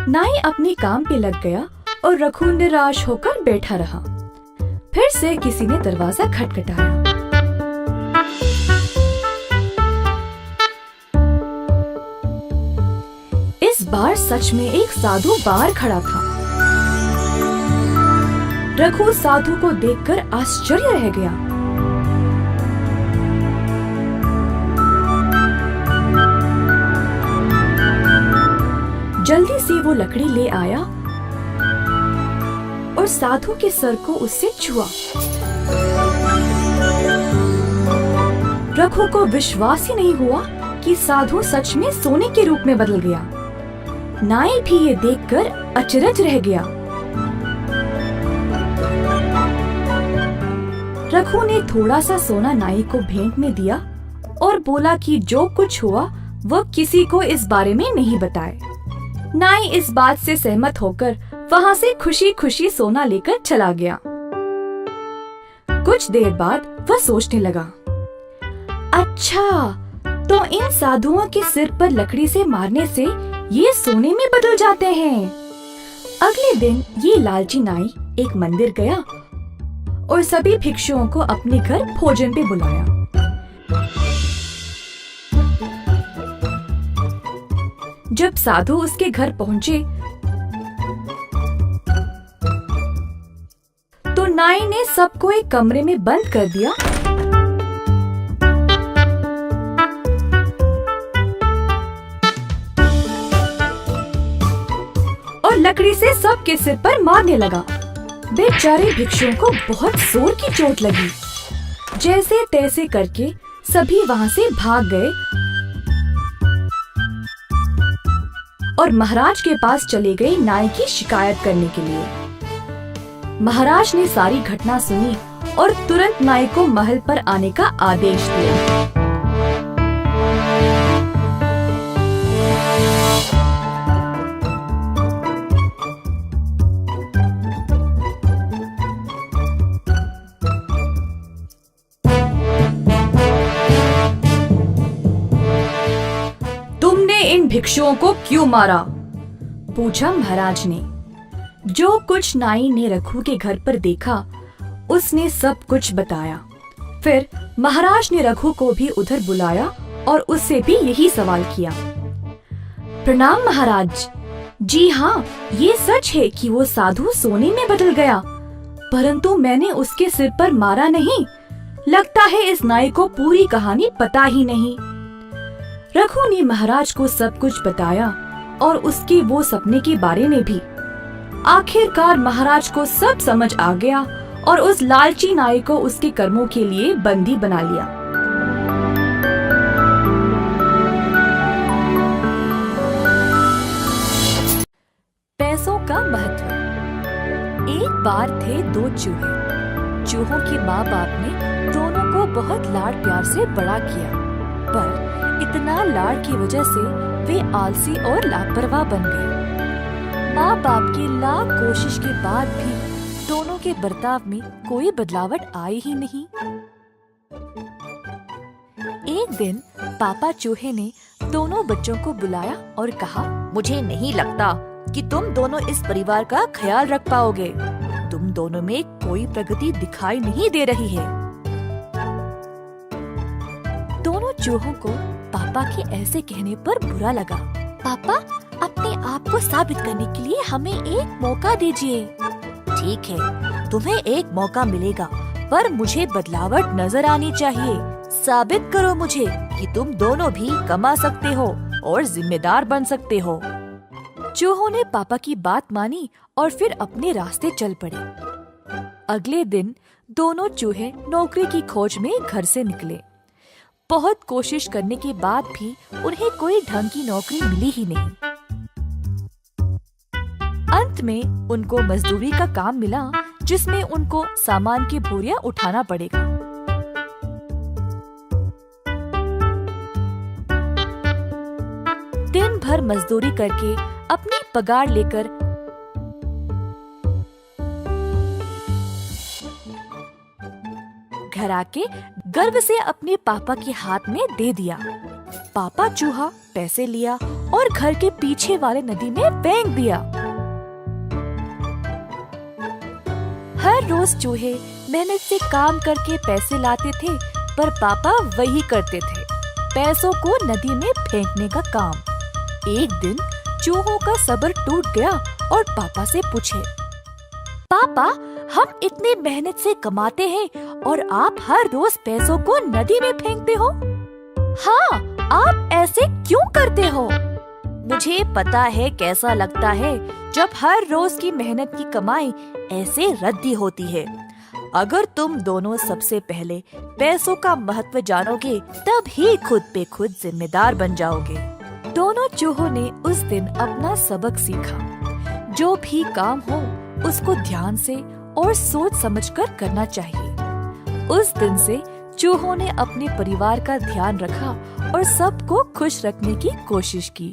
नाई अपने काम पे लग गया और रघु निराश होकर बैठा रहा। फिर से किसी ने दरवाजा खटखटाया। इस बार सच में एक साधु बाहर खड़ा था। रघु साधु को देखकर आश्चर्य रह गया। जल्दी से वो लकड़ी ले आया और साधु के सर को उससे छुआ। रघु को विश्वास ही नहीं हुआ कि साधु सच में सोने के रूप में बदल गया। नाई भी ये देखकर अचरज रह गया। रघु ने थोड़ा सा सोना नाई को भेंट में दिया और बोला कि जो कुछ हुआ वह किसी को इस बारे में नहीं बताए। नाई इस बात से सहमत होकर वहाँ से खुशी खुशी सोना लेकर चला गया। कुछ देर बाद वह सोचने लगा, अच्छा, तो इन साधुओं के सिर पर लकड़ी से मारने से ये सोने में बदल जाते हैं। अगले दिन ये लालची नाई एक मंदिर गया और सभी भिक्षुओं को अपने घर भोजन पे बुलाया। जब साधु उसके घर पहुंचे तो नाई ने सबको एक कमरे में बंद कर दिया और लकड़ी से सबके सिर पर मारने लगा। बेचारे भिक्षुओं को बहुत जोर की चोट लगी। जैसे तैसे करके सभी वहाँ से भाग गए और महाराज के पास चले गए नाई की शिकायत करने के लिए। महाराज ने सारी घटना सुनी और तुरंत नाई को महल पर आने का आदेश दिया। तुमने इन भिक्षुओं को क्यों मारा? पूछा महाराज ने। जो कुछ नाई ने रघु के घर पर देखा उसने सब कुछ बताया। फिर महाराज ने रघु को भी उधर बुलाया और उससे भी यही सवाल किया। प्रणाम महाराज। जी हाँ, ये सच है कि वो साधु सोने में बदल गया, परंतु मैंने उसके सिर पर मारा नहीं। लगता है इस नाई को पूरी कहानी पता ही नहीं। रघु ने महाराज को सब कुछ बताया और उसके वो सपने के बारे में भी। आखिरकार महाराज को सब समझ आ गया और उस लालची नाई को उसके कर्मों के लिए बंदी बना लिया। पैसों का महत्व। एक बार थे दो चूहे। चूहों के माँ बाप ने दोनों को बहुत लाड़ प्यार से बड़ा किया, पर इतना लाड़ की वजह से वे आलसी और लापरवाह बन गए। माँ बाप की लाख कोशिश के बाद भी दोनों के बर्ताव में कोई बदलावट आई ही नहीं। एक दिन पापा चूहे ने दोनों बच्चों को बुलाया और कहा, मुझे नहीं लगता कि तुम दोनों इस परिवार का ख्याल रख पाओगे। तुम दोनों में कोई प्रगति दिखाई नहीं दे रही है। दोनों चूहों को पापा के ऐसे कहने पर बुरा लगा। पापा, अपने आप को साबित करने के लिए हमें एक मौका दीजिए। ठीक है, तुम्हें एक मौका मिलेगा, पर मुझे बदलावट नजर आनी चाहिए। साबित करो मुझे कि तुम दोनों भी कमा सकते हो और जिम्मेदार बन सकते हो। चूहों ने पापा की बात मानी और फिर अपने रास्ते चल पड़े। अगले दिन दोनों चूहे नौकरी की खोज में घर से निकले। बहुत कोशिश करने के बाद भी उन्हें कोई ढंग की नौकरी मिली ही नहीं। अंत में उनको मजदूरी का काम मिला, जिसमें उनको सामान की बोरियां उठाना पड़ेगा। दिन भर मजदूरी करके अपनी पगार लेकर घर आके गर्व से अपने पापा के हाथ में दे दिया। पापा चूहा पैसे लिया और घर के पीछे वाले नदी में फेंक दिया। हर रोज चूहे मेहनत से काम करके पैसे लाते थे, पर पापा वही करते थे, पैसों को नदी में फेंकने का काम। एक दिन चूहों का सब्र टूट गया और पापा से पूछे, पापा, हम इतने मेहनत से कमाते हैं और आप हर रोज पैसों को नदी में फेंकते हो। हाँ, आप ऐसे क्यों करते हो? मुझे पता है कैसा लगता है जब हर रोज की मेहनत की कमाई ऐसे रद्दी होती है। अगर तुम दोनों सबसे पहले पैसों का महत्व जानोगे, तब ही खुद पे खुद जिम्मेदार बन जाओगे। दोनों चूहों ने उस दिन अपना सबक सीखा। जो भी काम हो उसको ध्यान से और सोच समझकर करना चाहिए। उस दिन से चूहों ने अपने परिवार का ध्यान रखा और सबको खुश रखने की कोशिश की।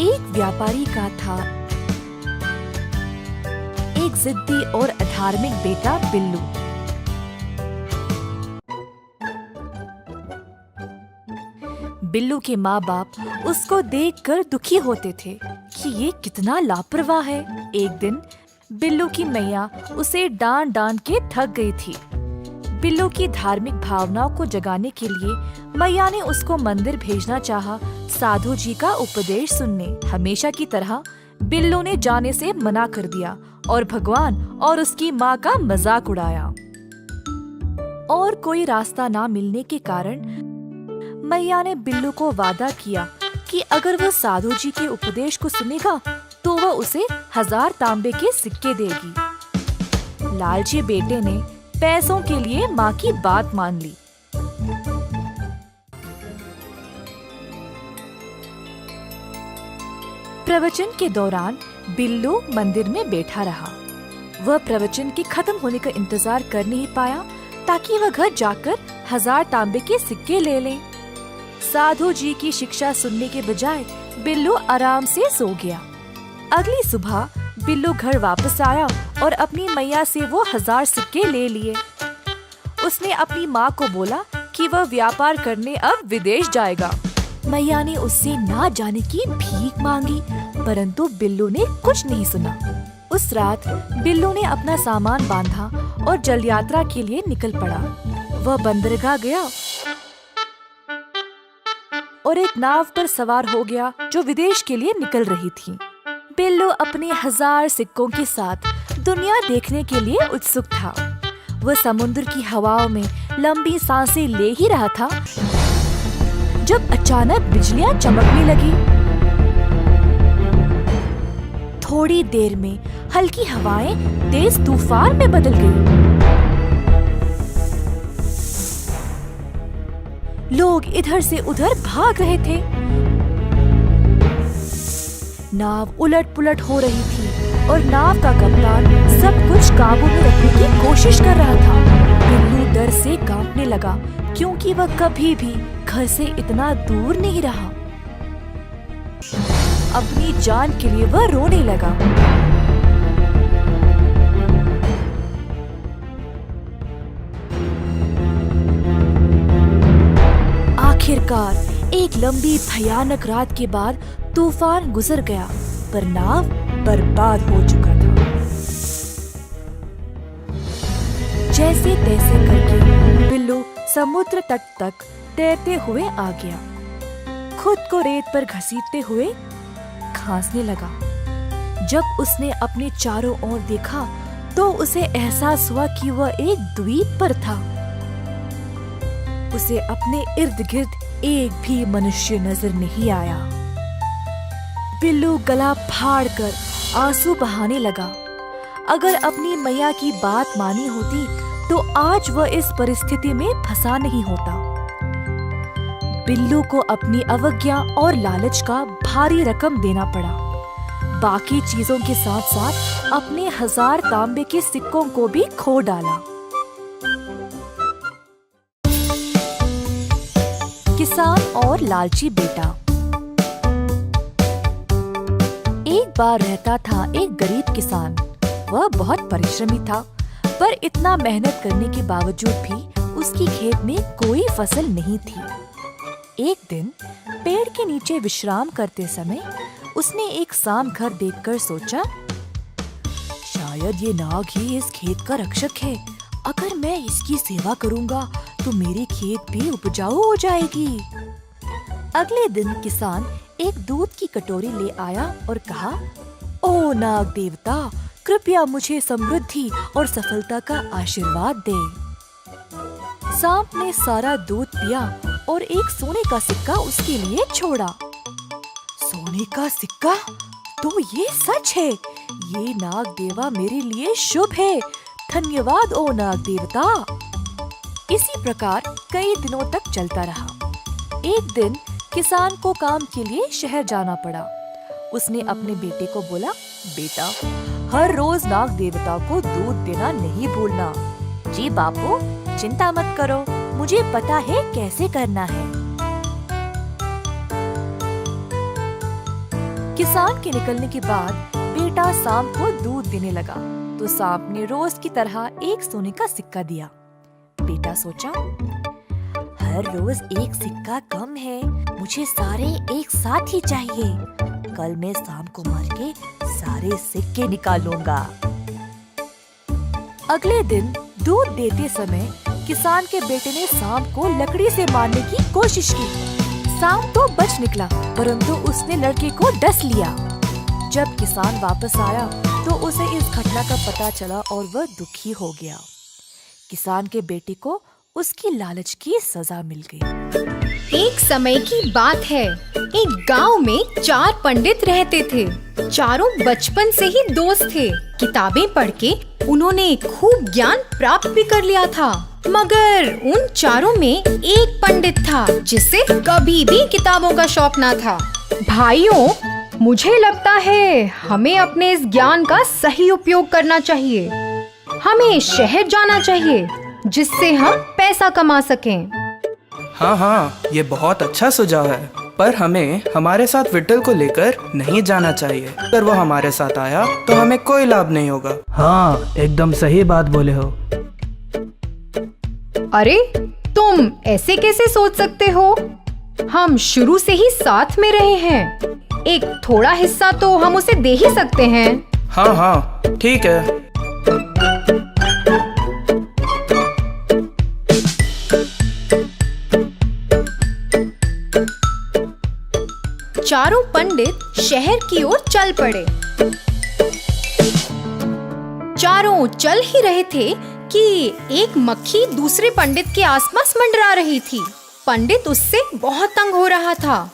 एक व्यापारी का था एक जिद्दी और अधार्मिक बेटा बिल्लू। बिल्लू के माँ बाप उसको देखकर दुखी होते थे कि ये कितना लापरवाह है। एक दिन बिल्लू की मैया उसे डांट डांट के थक गई थी। बिल्लू की धार्मिक भावनाओं को जगाने के लिए मैया ने उसको मंदिर भेजना चाहा, साधु जी का उपदेश सुनने। हमेशा की तरह बिल्लू ने जाने से मना कर दिया और भगवान और उसकी माँ का मजाक उड़ाया। और कोई रास्ता ना मिलने के कारण मैया ने बिल्लू को वादा किया कि अगर वो साधु जी के उपदेश को सुनेगा तो वह उसे 1000 तांबे के सिक्के देगी। लालची बेटे ने पैसों के लिए माँ की बात मान ली। प्रवचन के दौरान बिल्लू मंदिर में बैठा रहा। वह प्रवचन के खत्म होने का इंतजार कर नहीं पाया ताकि वह घर जाकर 1000 तांबे के सिक्के ले ले। साधु जी की शिक्षा सुनने के बजाय बिल्लू आराम से सो गया। अगली सुबह बिल्लू घर वापस आया और अपनी मैया से वो 1000 सिक्के ले लिए। उसने अपनी माँ को बोला कि वह व्यापार करने अब विदेश जाएगा। मैया ने उससे ना जाने की भीख मांगी, परंतु बिल्लू ने कुछ नहीं सुना। उस रात बिल्लू ने अपना सामान बांधा और जल यात्रा के लिए निकल पड़ा। वह बंदरगाह गया और एक नाव पर सवार हो गया जो विदेश के लिए निकल रही थी। बिल्लू अपने 1000 सिक्कों के साथ दुनिया देखने के लिए उत्सुक था। वह समुद्र की हवाओं में लंबी सांसें ले ही रहा था जब अचानक बिजलियां चमकने लगी। थोड़ी देर में हल्की हवाएं तेज तूफान में बदल गई। लोग इधर से उधर भाग रहे थे। नाव उलट पुलट हो रही थी। और नाव का कप्तान सब कुछ काबू में रखने की कोशिश कर रहा था। बिल्लू डर से कांपने लगा क्योंकि वह कभी भी घर से इतना दूर नहीं रहा। अपनी जान के लिए वह रोने लगा। आखिरकार एक लंबी भयानक रात के बाद तूफान गुजर गया, पर नाव बर्बाद हो चुका था। जैसे तैसे करके बिल्लू समुद्र तट तक तैरते हुए आ गया। खुद को रेत पर घसीटते हुए खांसने लगा। जब उसने अपने चारों ओर देखा तो उसे एहसास हुआ कि वह एक द्वीप पर था। उसे अपने इर्द गिर्द एक भी मनुष्य नजर नहीं आया। बिल्लू गला फाड़कर आंसू बहाने लगा। अगर अपनी मैया की बात मानी होती तो आज वह इस परिस्थिति में फंसा नहीं होता। बिल्लू को अपनी अवज्ञा और लालच का भारी रकम देना पड़ा। बाकी चीजों के साथ साथ अपने 1000 तांबे के सिक्कों को भी खो डाला। किसान और लालची बेटा। एक बार रहता था एक गरीब किसान। वह बहुत परिश्रमी था, पर इतना मेहनत करने के बावजूद भी उसकी खेत में कोई फसल नहीं थी। एक दिन पेड़ के नीचे विश्राम करते समय उसने एक सांप घर देखकर सोचा, शायद ये नाग ही इस खेत का रक्षक है। अगर मैं इसकी सेवा करूंगा तो मेरी खेत भी उपजाऊ हो जाएगी। अगले दिन किसान एक दूध की कटोरी ले आया और कहा, ओ नाग देवता, कृपया मुझे समृद्धि और सफलता का आशीर्वाद दे। सांप ने सारा दूध पिया और एक सोने का सिक्का उसके लिए छोड़ा। सोने का सिक्का? तो ये सच है। ये नाग देवा मेरे लिए शुभ है। धन्यवाद ओ नाग देवता। इसी प्रकार कई दिनों तक चलता रहा। एक दिन किसान को काम के लिए शहर जाना पड़ा। उसने अपने बेटे को बोला, बेटा, हर रोज नाग देवता को दूध देना नहीं भूलना। जी बापू, चिंता मत करो, मुझे पता है कैसे करना है। किसान के निकलने के बाद बेटा सांप को दूध देने लगा तो सांप ने रोज की तरह एक सोने का सिक्का दिया। बेटा सोचा, हर रोज एक सिक्का कम है, मुझे सारे एक साथ ही चाहिए। कल मैं सांप को मार के सारे सिक्के निकालूंगा। अगले दिन दूध देते समय किसान के बेटे ने सांप को लकड़ी से मारने की कोशिश की। सांप तो बच निकला, परंतु उसने लड़के को डस लिया। जब किसान वापस आया तो उसे इस घटना का पता चला और वह दुखी हो गया। किसान के बेटे को उसकी लालच की सजा मिल गई। एक समय की बात है, एक गांव में 4 पंडित रहते थे। चारों बचपन से ही दोस्त थे। किताबें पढ़ के उन्होंने खूब ज्ञान प्राप्त भी कर लिया था। मगर उन चारों में एक पंडित था जिसे कभी भी किताबों का शौक ना था। भाइयों, मुझे लगता है हमें अपने इस ज्ञान का सही उपयोग करना चाहिए। हमें शहर जाना चाहिए जिससे हम पैसा कमा सकें। हाँ, ये बहुत अच्छा सुझाव है, पर हमें हमारे साथ विट्ठल को लेकर नहीं जाना चाहिए। अगर वो हमारे साथ आया तो हमें कोई लाभ नहीं होगा। हाँ, एकदम सही बात बोले हो। अरे, तुम ऐसे कैसे सोच सकते हो? हम शुरू से ही साथ में रहे हैं। एक थोड़ा हिस्सा तो हम उसे दे ही सकते हैं। हाँ, ठीक है। चारों पंडित शहर की ओर चल पड़े। चारों चल ही रहे थे कि एक मक्खी दूसरे पंडित के आसपास मंडरा रही थी। पंडित उससे बहुत तंग हो रहा था।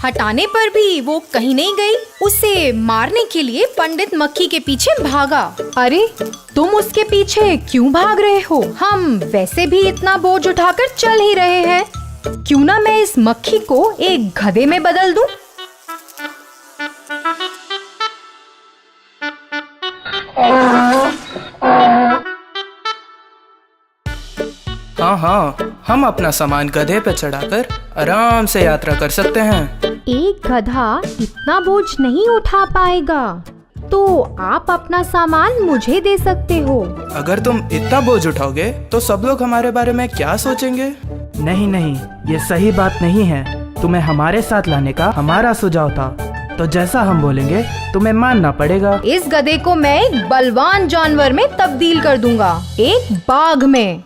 हटाने पर भी वो कहीं नहीं गई। उसे मारने के लिए पंडित मक्खी के पीछे भागा। अरे, तुम उसके पीछे क्यों भाग रहे हो? हम वैसे भी इतना बोझ उठाकर चल ही रहे हैं। क्यों ना मैं इस मक्खी को एक गधे में बदल दूं? हाँ हाँ, हम अपना सामान गधे पे चढ़ाकर आराम से यात्रा कर सकते हैं। एक गधा इतना बोझ नहीं उठा पाएगा, तो आप अपना सामान मुझे दे सकते हो। अगर तुम इतना बोझ उठाओगे तो सब लोग हमारे बारे में क्या सोचेंगे? नहीं नहीं, ये सही बात नहीं है। तुम्हें हमारे साथ लाने का हमारा सुझाव था, तो जैसा हम बोलेंगे तुम्हें मानना पड़ेगा। इस गधे को मैं एक बलवान जानवर में तब्दील कर दूंगा, एक बाघ में।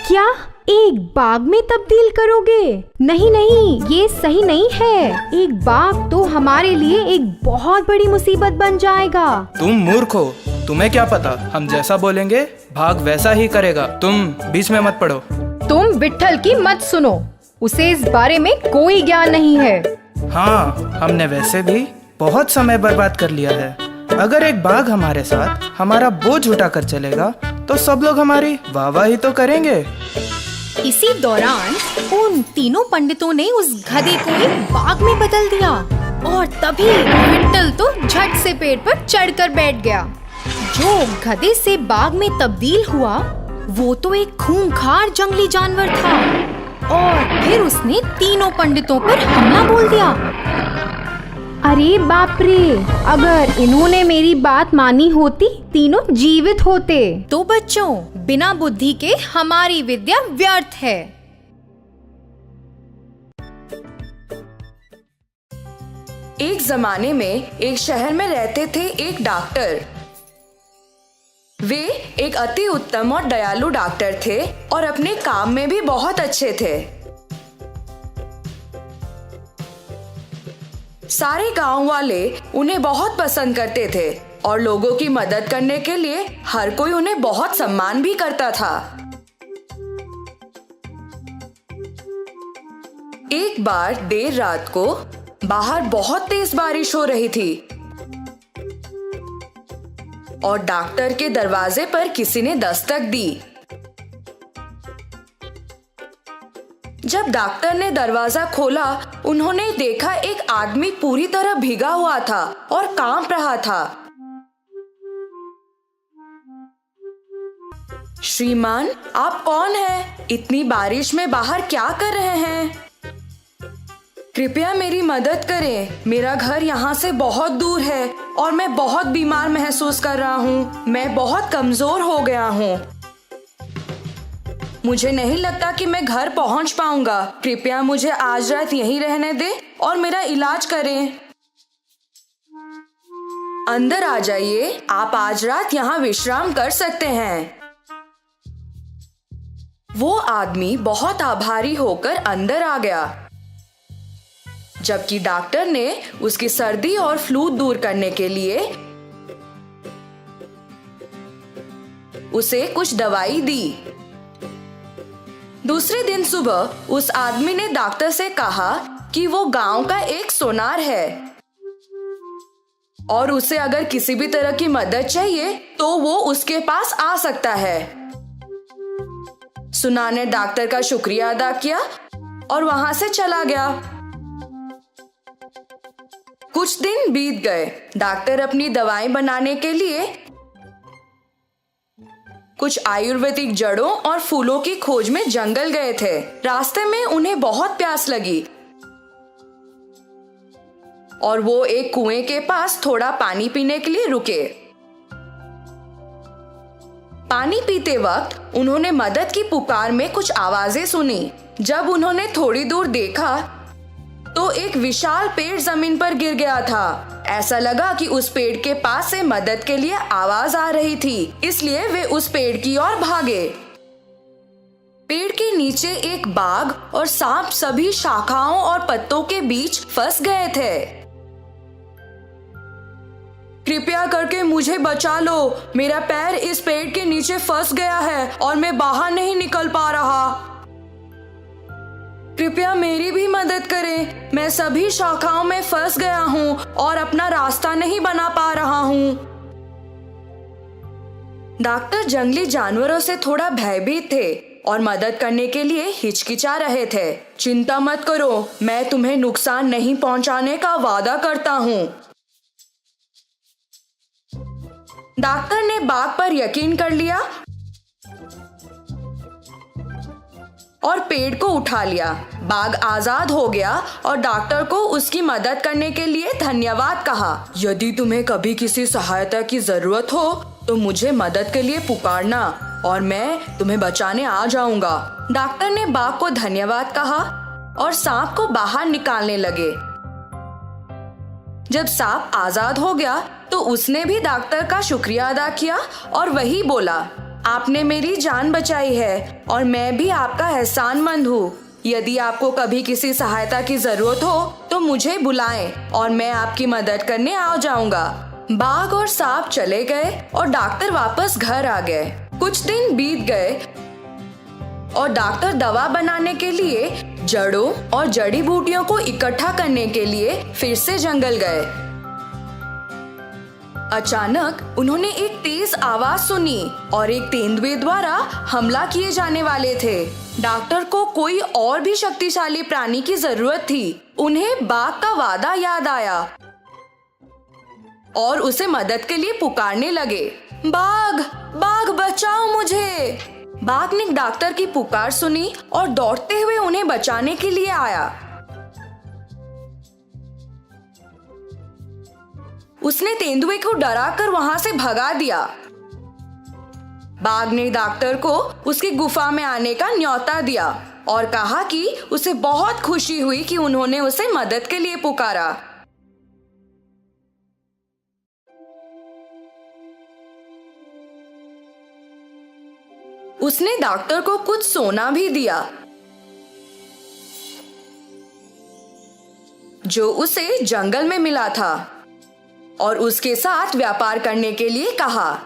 क्या एक बाघ में तब्दील करोगे? नहीं नहीं, ये सही नहीं है। एक बाघ तो हमारे लिए एक बहुत बड़ी मुसीबत बन जाएगा। तुम मूर्ख हो, तुम्हें क्या पता, हम जैसा बोलेंगे भाग वैसा ही करेगा। तुम बीच में मत पड़ो। तुम विट्ठल की मत सुनो, उसे इस बारे में कोई ज्ञान नहीं है। हाँ, हमने वैसे भी बहुत समय बर्बाद कर लिया है। अगर एक बाघ हमारे साथ हमारा बोझ उठाकर चलेगा तो सब लोग हमारी वाहवाही तो करेंगे। इसी दौरान उन तीनों पंडितों ने उस गधे को एक बाघ में बदल दिया और तभी विट्ठल तो झट से पेड़ पर चढ़कर बैठ गया। जो गधे से बाघ में तब्दील हुआ वो तो एक खूंखार जंगली जानवर था और फिर उसने तीनों पंडितों पर हमला बोल दिया। अरे बाप रे, अगर इन्होंने मेरी बात मानी होती तीनों जीवित होते। तो बच्चों, बिना बुद्धि के हमारी विद्या व्यर्थ है। एक जमाने में एक शहर में रहते थे एक डॉक्टर। वे एक अति उत्तम और दयालु डॉक्टर थे और अपने काम में भी बहुत अच्छे थे। सारे गांव वाले उन्हें बहुत पसंद करते थे और लोगों की मदद करने के लिए हर कोई उन्हें बहुत सम्मान भी करता था। एक बार देर रात को बाहर बहुत तेज बारिश हो रही थी और डॉक्टर के दरवाजे पर किसी ने दस्तक दी। जब डॉक्टर ने दरवाजा खोला, उन्होंने देखा एक आदमी पूरी तरह भीगा हुआ था और कांप रहा था। श्रीमान, आप कौन हैं? इतनी बारिश में बाहर क्या कर रहे हैं? कृपया मेरी मदद करें। मेरा घर यहाँ से बहुत दूर है और मैं बहुत बीमार महसूस कर रहा हूँ। मैं बहुत कमजोर हो गया हूँ। मुझे नहीं लगता कि मैं घर पहुँच पाऊंगा। कृपया मुझे आज रात यहीं रहने दें और मेरा इलाज करें। अंदर आ जाइए, आप आज रात यहाँ विश्राम कर सकते हैं। वो आदमी बहुत आभारी होकर अंदर आ गया, जबकि डॉक्टर ने उसकी सर्दी और फ्लू दूर करने के लिए उसे कुछ दवाई दी। दूसरे दिन सुबह उस आदमी ने डॉक्टर से कहा कि वो गांव का एक सोनार है और उसे अगर किसी भी तरह की मदद चाहिए तो वो उसके पास आ सकता है। सुनार ने डॉक्टर का शुक्रिया अदा किया और वहां से चला गया। कुछ दिन बीत गए। डॉक्टर अपनी दवाएं बनाने के लिए कुछ आयुर्वेदिक जड़ों और फूलों की खोज में जंगल गए थे। रास्ते में उन्हें बहुत प्यास लगी और वो एक कुएं के पास थोड़ा पानी पीने के लिए रुके। पानी पीते वक्त उन्होंने मदद की पुकार में कुछ आवाजें सुनी। जब उन्होंने थोड़ी दूर देखा तो एक विशाल पेड़ जमीन पर गिर गया था। ऐसा लगा कि उस पेड़ के पास से मदद के लिए आवाज आ रही थी, इसलिए वे उस पेड़ की ओर भागे। पेड़ के नीचे एक बाघ और सांप सभी शाखाओं और पत्तों के बीच फंस गए थे। कृपया करके मुझे बचा लो, मेरा पैर इस पेड़ के नीचे फंस गया है और मैं बाहर नहीं निकल पा रहा। कृपया मेरी भी मदद करें, मैं सभी शाखाओं में फंस गया हूँ और अपना रास्ता नहीं बना पा रहा हूँ। डॉक्टर जंगली जानवरों से थोड़ा भयभीत थे और मदद करने के लिए हिचकिचा रहे थे। चिंता मत करो, मैं तुम्हें नुकसान नहीं पहुंचाने का वादा करता हूँ। डॉक्टर ने बाघ पर यकीन कर लिया और पेड़ को उठा लिया। बाघ आजाद हो गया और डॉक्टर को उसकी मदद करने के लिए धन्यवाद कहा। यदि तुम्हें कभी किसी सहायता की जरूरत हो तो मुझे मदद के लिए पुकारना और मैं तुम्हें बचाने आ जाऊंगा। डॉक्टर ने बाघ को धन्यवाद कहा और सांप को बाहर निकालने लगे। जब सांप आजाद हो गया तो उसने भी डॉक्टर का शुक्रिया अदा किया और वही बोला, आपने मेरी जान बचाई है और मैं भी आपका एहसानमंद हूँ। यदि आपको कभी किसी सहायता की जरूरत हो तो मुझे बुलाएं और मैं आपकी मदद करने आ जाऊंगा। बाघ और सांप चले गए और डॉक्टर वापस घर आ गए। कुछ दिन बीत गए और डॉक्टर दवा बनाने के लिए जड़ों और जड़ी बूटियों को इकट्ठा करने के लिए फिर से जंगल गए। अचानक उन्होंने एक तेज आवाज सुनी और एक तेंदुए द्वारा हमला किए जाने वाले थे। डॉक्टर को कोई और भी शक्तिशाली प्राणी की जरूरत थी। उन्हें बाघ का वादा याद आया और उसे मदद के लिए पुकारने लगे, बाघ, बाघ बचाओ मुझे। बाघ ने डॉक्टर की पुकार सुनी और दौड़ते हुए उन्हें बचाने के लिए आया। उसने तेंदुए को डराकर वहां से भगा दिया। बाघ ने डॉक्टर को उसकी गुफा में आने का न्योता दिया और कहा कि उसे बहुत खुशी हुई कि उन्होंने उसे मदद के लिए पुकारा। उसने डॉक्टर को कुछ सोना भी दिया जो उसे जंगल में मिला था और उसके साथ व्यापार करने के लिए कहा।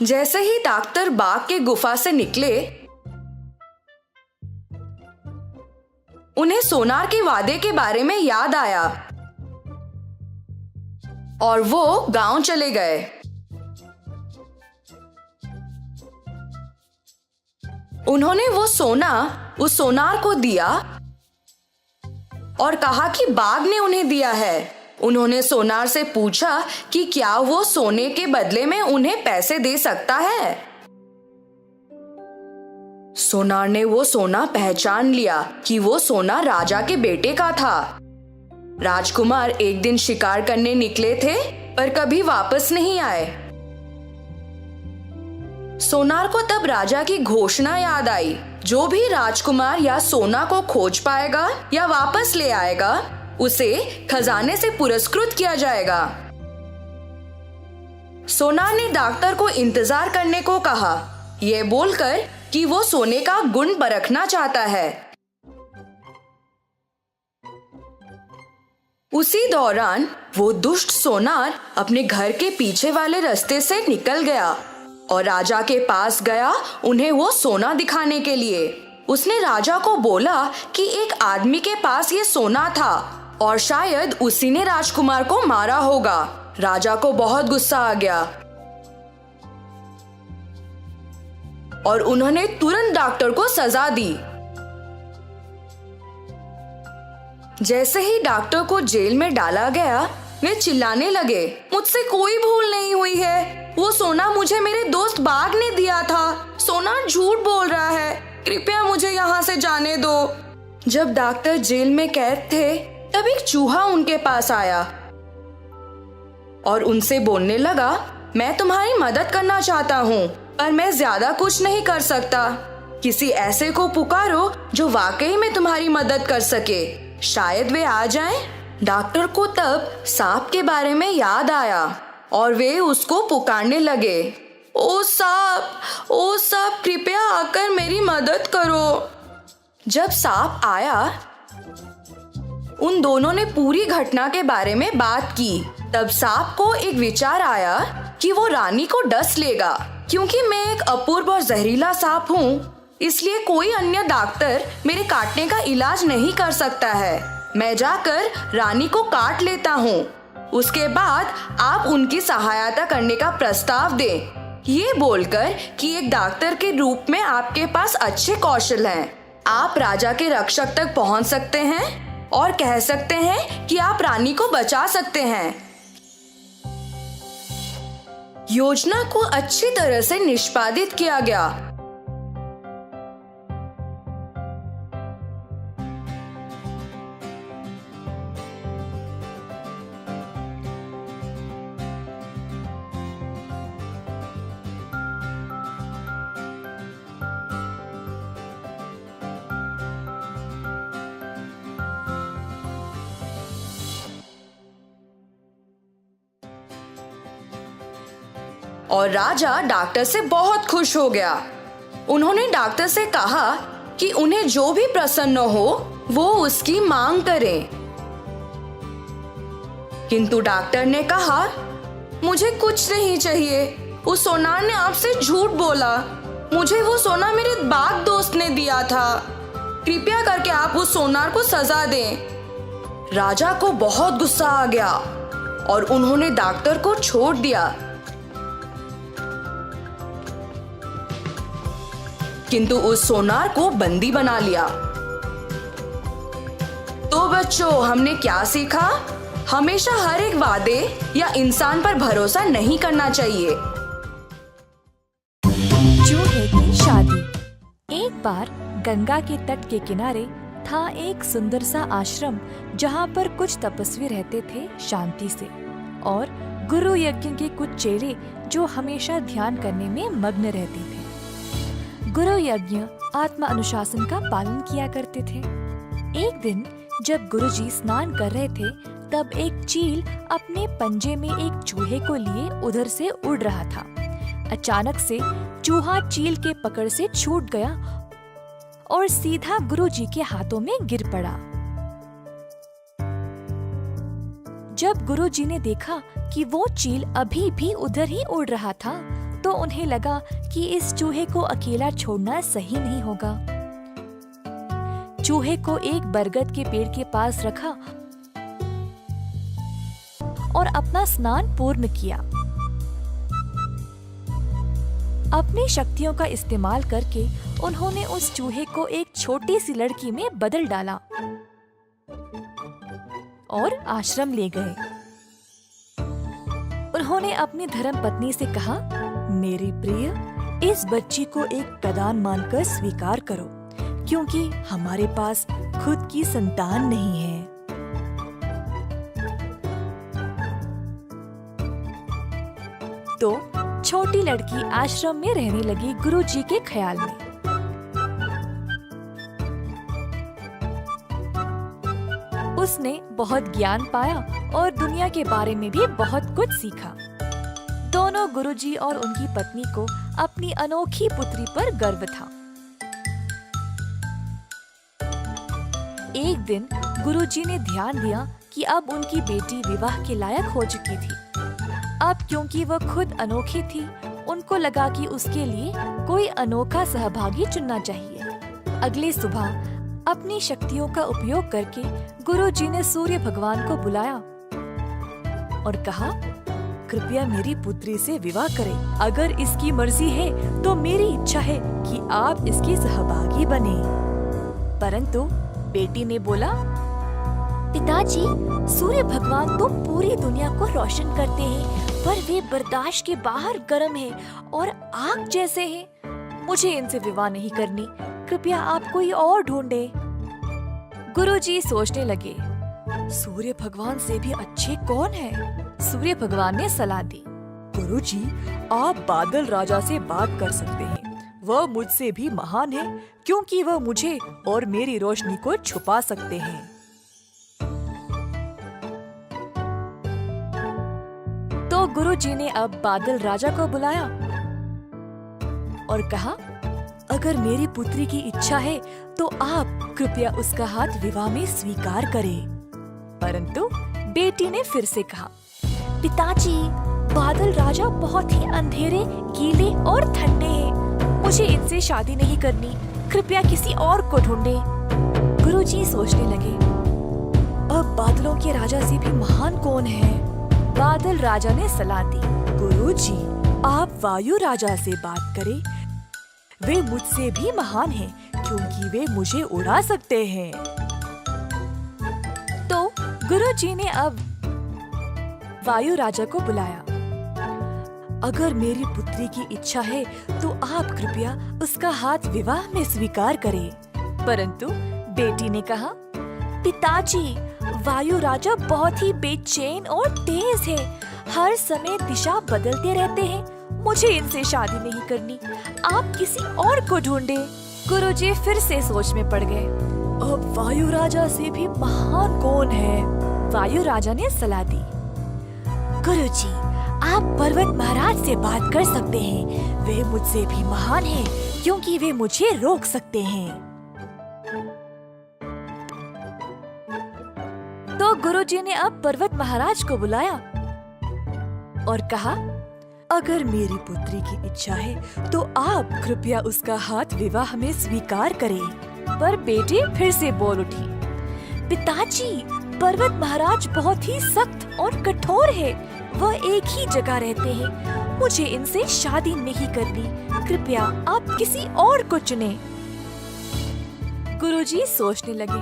जैसे ही डॉक्टर बाघ के गुफा से निकले, उन्हें सोनार के वादे के बारे में याद आया और वो गांव चले गए। उन्होंने वो सोना उस सोनार को दिया और कहा कि बाघ ने उन्हें दिया है। उन्होंने सोनार से पूछा कि क्या वो सोने के बदले में उन्हें पैसे दे सकता है। सोनार ने वो सोना पहचान लिया कि वो सोना राजा के बेटे का था। राजकुमार एक दिन शिकार करने निकले थे पर कभी वापस नहीं आए। सोनार को तब राजा की घोषणा याद आई, जो भी राजकुमार या सोना को खोज पाएगा या वापस ले आएगा उसे खजाने से पुरस्कृत किया जाएगा। सोनार ने डॉक्टर को इंतजार करने को कहा, यह बोलकर कि वो सोने का गुण परखना चाहता है। उसी दौरान वो दुष्ट सोनार अपने घर के पीछे वाले रास्ते से निकल गया और राजा के पास गया उन्हें वो सोना दिखाने के लिए। उसने राजा को बोला कि एक आदमी के पास ये सोना था और शायद उसी ने राजकुमार को मारा होगा। राजा को बहुत गुस्सा आ गया और उन्होंने तुरंत डॉक्टर को सजा दी। जैसे ही डॉक्टर को जेल में डाला गया, वे चिल्लाने लगे, मुझसे कोई भूल नहीं हुई है। वो सोना मुझे मेरे दोस्त बाघ ने दिया था। सोना झूठ बोल रहा है। कृपया मुझे यहाँ से जाने दो। जब डॉक्टर जेल में कैद थे, तब एक चूहा उनके पास आया और उनसे बोलने लगा, मैं तुम्हारी मदद करना चाहता हूँ पर मैं ज्यादा कुछ नहीं कर सकता। किसी ऐसे को पुकारो जो वाकई में तुम्हारी मदद कर सके। शायद वे आ जाएं। डॉक्टर को तब सांप के बारे में याद आया और वे उसको पुकारने लगे, ओ सांप, कृपया आकर मेरी मदद करो। जब सांप आया, उन दोनों ने पूरी घटना के बारे में बात की। तब सांप को एक विचार आया कि वो रानी को डस लेगा। क्योंकि मैं एक अपूर्व और जहरीला सांप हूँ, इसलिए कोई अन्य डॉक्टर मेरे काटने का इलाज नहीं कर सकता है। मैं जाकर रानी को काट लेता हूँ। उसके बाद आप उनकी सहायता करने का प्रस्ताव दें। ये बोलकर कि एक डॉक्टर के रूप में आपके पास अच्छे कौशल हैं। आप राजा के रक्षक तक पहुँच सकते हैं और कह सकते हैं कि आप रानी को बचा सकते हैं। योजना को अच्छी तरह से निष्पादित किया गया। और राजा डॉक्टर से बहुत खुश हो गया। उन्होंने डॉक्टर से कहा कि उन्हें जो भी प्रसन्न हो वो उसकी मांग करें। किंतु डॉक्टर ने कहा, मुझे कुछ नहीं चाहिए। उस सोनार ने आपसे झूठ बोला। मुझे वो सोना मेरे बाग दोस्त ने दिया था। कृपया करके आप उस सोनार को सजा दें। राजा को बहुत गुस्सा आ गया और उन्होंने डॉक्टर को छोड़ दिया। किंतु उस सोनार को बंदी बना लिया। तो बच्चों, हमने क्या सीखा? हमेशा हर एक वादे या इंसान पर भरोसा नहीं करना चाहिए। चूहे की शादी। एक बार गंगा के तट के किनारे था एक सुंदर सा आश्रम जहाँ पर कुछ तपस्वी रहते थे शांति से, और गुरु यज्ञ के कुछ चेले जो हमेशा ध्यान करने में मग्न रहते थे। गुरु यज्ञ आत्मा अनुशासन का पालन किया करते थे। एक दिन जब गुरुजी स्नान कर रहे थे, तब एक चील अपने पंजे में एक चूहे को लिए उधर से उड़ रहा था। अचानक से चूहा चील के पकड़ से छूट गया और सीधा गुरुजी के हाथों में गिर पड़ा। जब गुरुजी ने देखा कि वो चील अभी भी उधर ही उड़ रहा था, तो उन्हें लगा कि इस चूहे को अकेला छोड़ना सही नहीं होगा। चूहे को एक बरगद के पेड़ के पास रखा और अपना स्नान पूर्ण किया। अपनी शक्तियों का इस्तेमाल करके उन्होंने उस चूहे को एक छोटी सी लड़की में बदल डाला और आश्रम ले गए। उन्होंने अपनी धर्मपत्नी से कहा, मेरी प्रिय, इस बच्ची को एक प्रदान मानकर स्वीकार करो, क्योंकि हमारे पास खुद की संतान नहीं है। तो छोटी लड़की आश्रम में रहने लगी गुरुजी के ख्याल में। उसने बहुत ज्ञान पाया और दुनिया के बारे में भी बहुत कुछ सीखा। दोनों गुरुजी और उनकी पत्नी को अपनी अनोखी पुत्री पर गर्व था। एक दिन गुरुजी ने ध्यान दिया कि अब उनकी बेटी विवाह के लायक हो चुकी थी। अब क्योंकि वह खुद अनोखी थी, उनको लगा कि उसके लिए कोई अनोखा सहभागी चुनना चाहिए। अगली सुबह अपनी शक्तियों का उपयोग करके गुरुजी ने सूर्य भगवान को बुलाया और कहा, कृपया मेरी पुत्री से विवाह करें। अगर इसकी मर्जी है तो मेरी इच्छा है कि आप इसकी सहभागी बने। परंतु बेटी ने बोला, पिताजी, सूर्य भगवान तो पूरी दुनिया को रोशन करते हैं, पर वे बर्दाश्त के बाहर गर्म हैं और आग जैसे हैं। मुझे इनसे विवाह नहीं करनी। कृपया आप कोई और ढूंढे। गुरुजी सोचने लगे, सूर्य भगवान से भी अच्छे कौन है? सूर्य भगवान ने सलाह दी, गुरुजी, आप बादल राजा से बात कर सकते हैं। वह मुझसे भी महान है, क्योंकि वह मुझे और मेरी रोशनी को छुपा सकते हैं। तो गुरुजी ने अब बादल राजा को बुलाया और कहा, अगर मेरी पुत्री की इच्छा है तो आप कृपया उसका हाथ विवाह में स्वीकार करें। परंतु बेटी ने फिर से कहा, पिताजी, बादल राजा बहुत ही अंधेरे, गीले और ठंडे हैं। मुझे इनसे शादी नहीं करनी। कृपया किसी और को ढूंढे। गुरुजी सोचने लगे, अब बादलों के राजा से भी महान कौन है? बादल राजा ने सलाह दी, गुरुजी, आप वायु राजा से बात करें। वे मुझसे भी महान हैं, क्योंकि वे मुझे उड़ा सकते हैं। तो गुरुजी ने अब वायु राजा को बुलाया। अगर मेरी पुत्री की इच्छा है तो आप कृपया उसका हाथ विवाह में स्वीकार करें। परंतु बेटी ने कहा, पिताजी, वायु राजा बहुत ही बेचैन और तेज है। हर समय दिशा बदलते रहते हैं। मुझे इनसे शादी नहीं करनी। आप किसी और को ढूंढे। गुरुजी फिर से सोच में पड़ गए। अब वायु राजा से भी महान कौन है? वायु राजा ने सलाह दी, गुरुजी, आप पर्वत महाराज से बात कर सकते हैं। वे मुझसे भी महान हैं, क्योंकि वे मुझे रोक सकते हैं। तो गुरुजी ने अब पर्वत महाराज को बुलाया और कहा, अगर मेरी पुत्री की इच्छा है तो आप कृपया उसका हाथ विवाह में स्वीकार करें। पर बेटी फिर से बोल उठी, पिताजी, पर्वत महाराज बहुत ही सख्त और कठोर है। वह एक ही जगह रहते हैं। मुझे इनसे शादी नहीं करनी। कृपया आप किसी और को चुनें। गुरुजी सोचने लगे,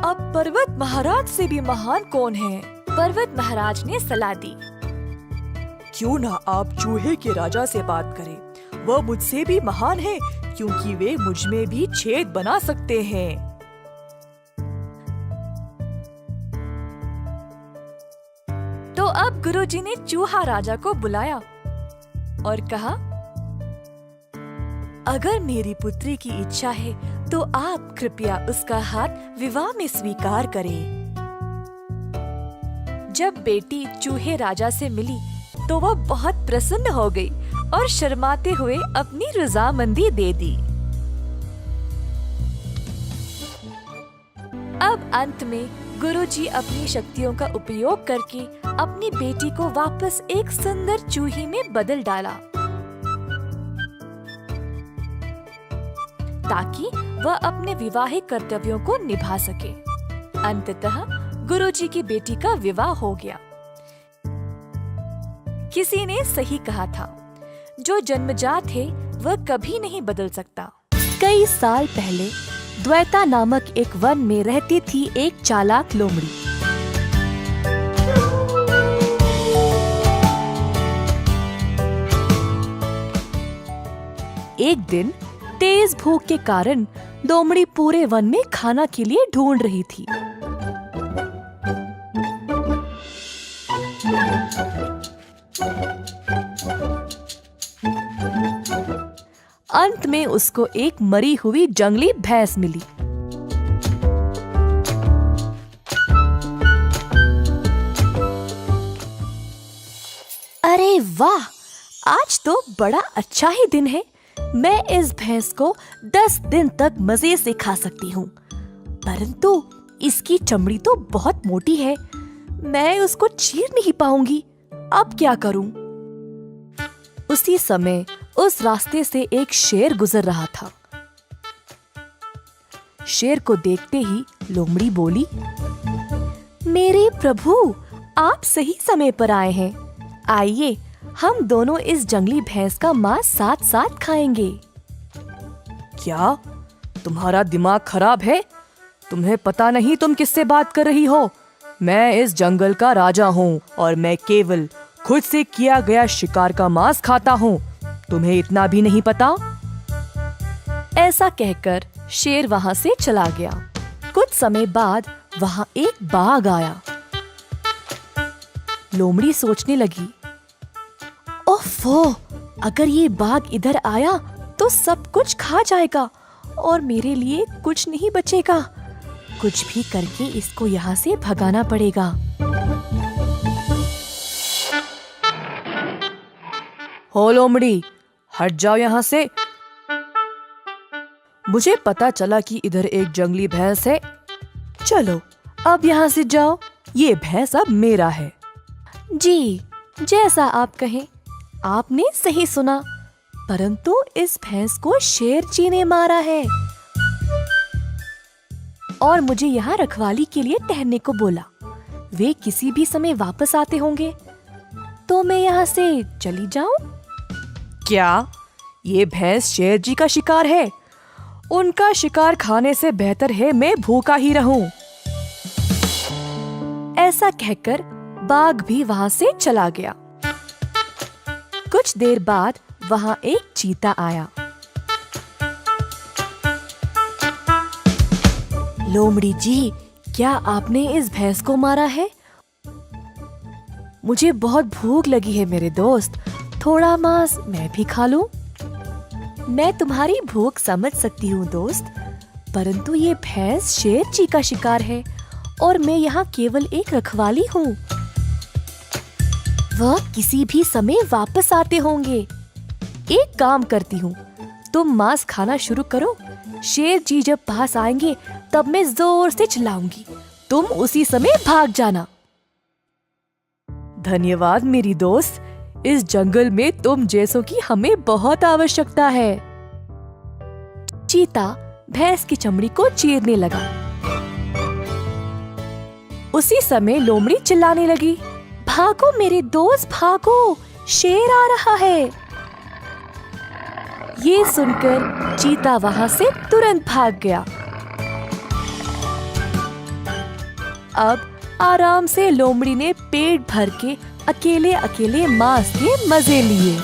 अब पर्वत महाराज से भी महान कौन है? पर्वत महाराज ने सलाह दी, क्यों ना आप चूहे के राजा से बात करें। वह मुझसे भी महान है, क्योंकि वे मुझ में भी छेद बना सकते हैं। तो अब गुरुजी ने चूहा राजा को बुलाया और कहा, अगर मेरी पुत्री की इच्छा है तो आप कृपया उसका हाथ विवाह में स्वीकार करें। जब बेटी चूहे राजा से मिली तो वह बहुत प्रसन्न हो गई और शर्माते हुए अपनी रजामंदी दे दी। अब अंत में गुरुजी अपनी शक्तियों का उपयोग करके अपनी बेटी को वापस एक सुंदर चूही में बदल डाला, ताकि वह अपने विवाहिक कर्तव्यों को निभा सके। अंततः गुरुजी की बेटी का विवाह हो गया। किसी ने सही कहा था, जो जन्मजात है वह कभी नहीं बदल सकता। कई साल पहले द्वैता नामक एक वन में रहती थी एक चालाक लोमड़ी। एक दिन तेज भूख के कारण लोमड़ी पूरे वन में खाना के लिए ढूंढ रही थी। अंत में उसको एक मरी हुई जंगली भैंस मिली। अरे वाह, आज तो बड़ा अच्छा ही दिन है। मैं इस भैंस को 10 दिन तक मजे से खा सकती हूँ, परंतु इसकी चमड़ी तो बहुत मोटी है। मैं उसको चीर नहीं पाऊंगी। अब क्या करूं? उसी समय उस रास्ते से एक शेर गुजर रहा था। शेर को देखते ही लोमड़ी बोली, मेरे प्रभु, आप सही समय पर आए हैं। आइए, हम दोनों इस जंगली भैंस का मांस साथ साथ खाएंगे। क्या तुम्हारा दिमाग खराब है? तुम्हें पता नहीं तुम किससे बात कर रही हो? मैं इस जंगल का राजा हूँ और मैं केवल खुद से किया गया शिकार का मांस खाता हूँ। तुम्हें इतना भी नहीं पता? ऐसा कहकर शेर वहाँ से चला गया। कुछ समय बाद वहाँ एक बाघ आया। लोमड़ी सोचने लगी, ओफो, अगर ये बाघ इधर आया तो सब कुछ खा जाएगा और मेरे लिए कुछ नहीं बचेगा। कुछ भी करके इसको यहाँ से भगाना पड़ेगा। हो लोमड़ी, हट जाओ यहाँ से। मुझे पता चला कि इधर एक जंगली भैंस है। चलो अब यहाँ से जाओ, ये भैंस अब मेरा है। जी, जैसा आप कहें। आपने सही सुना, परंतु इस भैंस को शेर जी ने मारा है और मुझे यहाँ रखवाली के लिए ठहरने को बोला। वे किसी भी समय वापस आते होंगे, तो मैं यहाँ से चली जाऊं? क्या ये भैंस शेर जी का शिकार है? उनका शिकार खाने से बेहतर है मैं भूखा ही रहूं। ऐसा कहकर बाघ भी वहाँ से चला गया। कुछ देर बाद वहाँ एक चीता आया। लोमड़ी जी, क्या आपने इस भैंस को मारा है? मुझे बहुत भूख लगी है मेरे दोस्त, थोड़ा मांस मैं भी खा लूं? मैं तुम्हारी भूख समझ सकती हूँ दोस्त, परंतु ये भैंस शेर जी का शिकार है और मैं यहाँ केवल एक रखवाली हूँ। वह किसी भी समय वापस आते होंगे। एक काम करती हूँ, तुम मांस खाना शुरू करो। शेर जी जब पास आएंगे तब मैं जोर से चिल्लाऊंगी, तुम उसी समय भाग जाना। धन्यवाद मेरी दोस्त, इस जंगल में तुम जैसों की हमें बहुत आवश्यकता है। चीता भैंस की चमड़ी को चीरने लगा। उसी समय लोमड़ी चिल्लाने लगी, भागो मेरे दोस्त भागो, शेर आ रहा है। ये सुनकर चीता वहां से तुरंत भाग गया। अब आराम से लोमड़ी ने पेट भर के अकेले अकेले मांस के मजे लिए।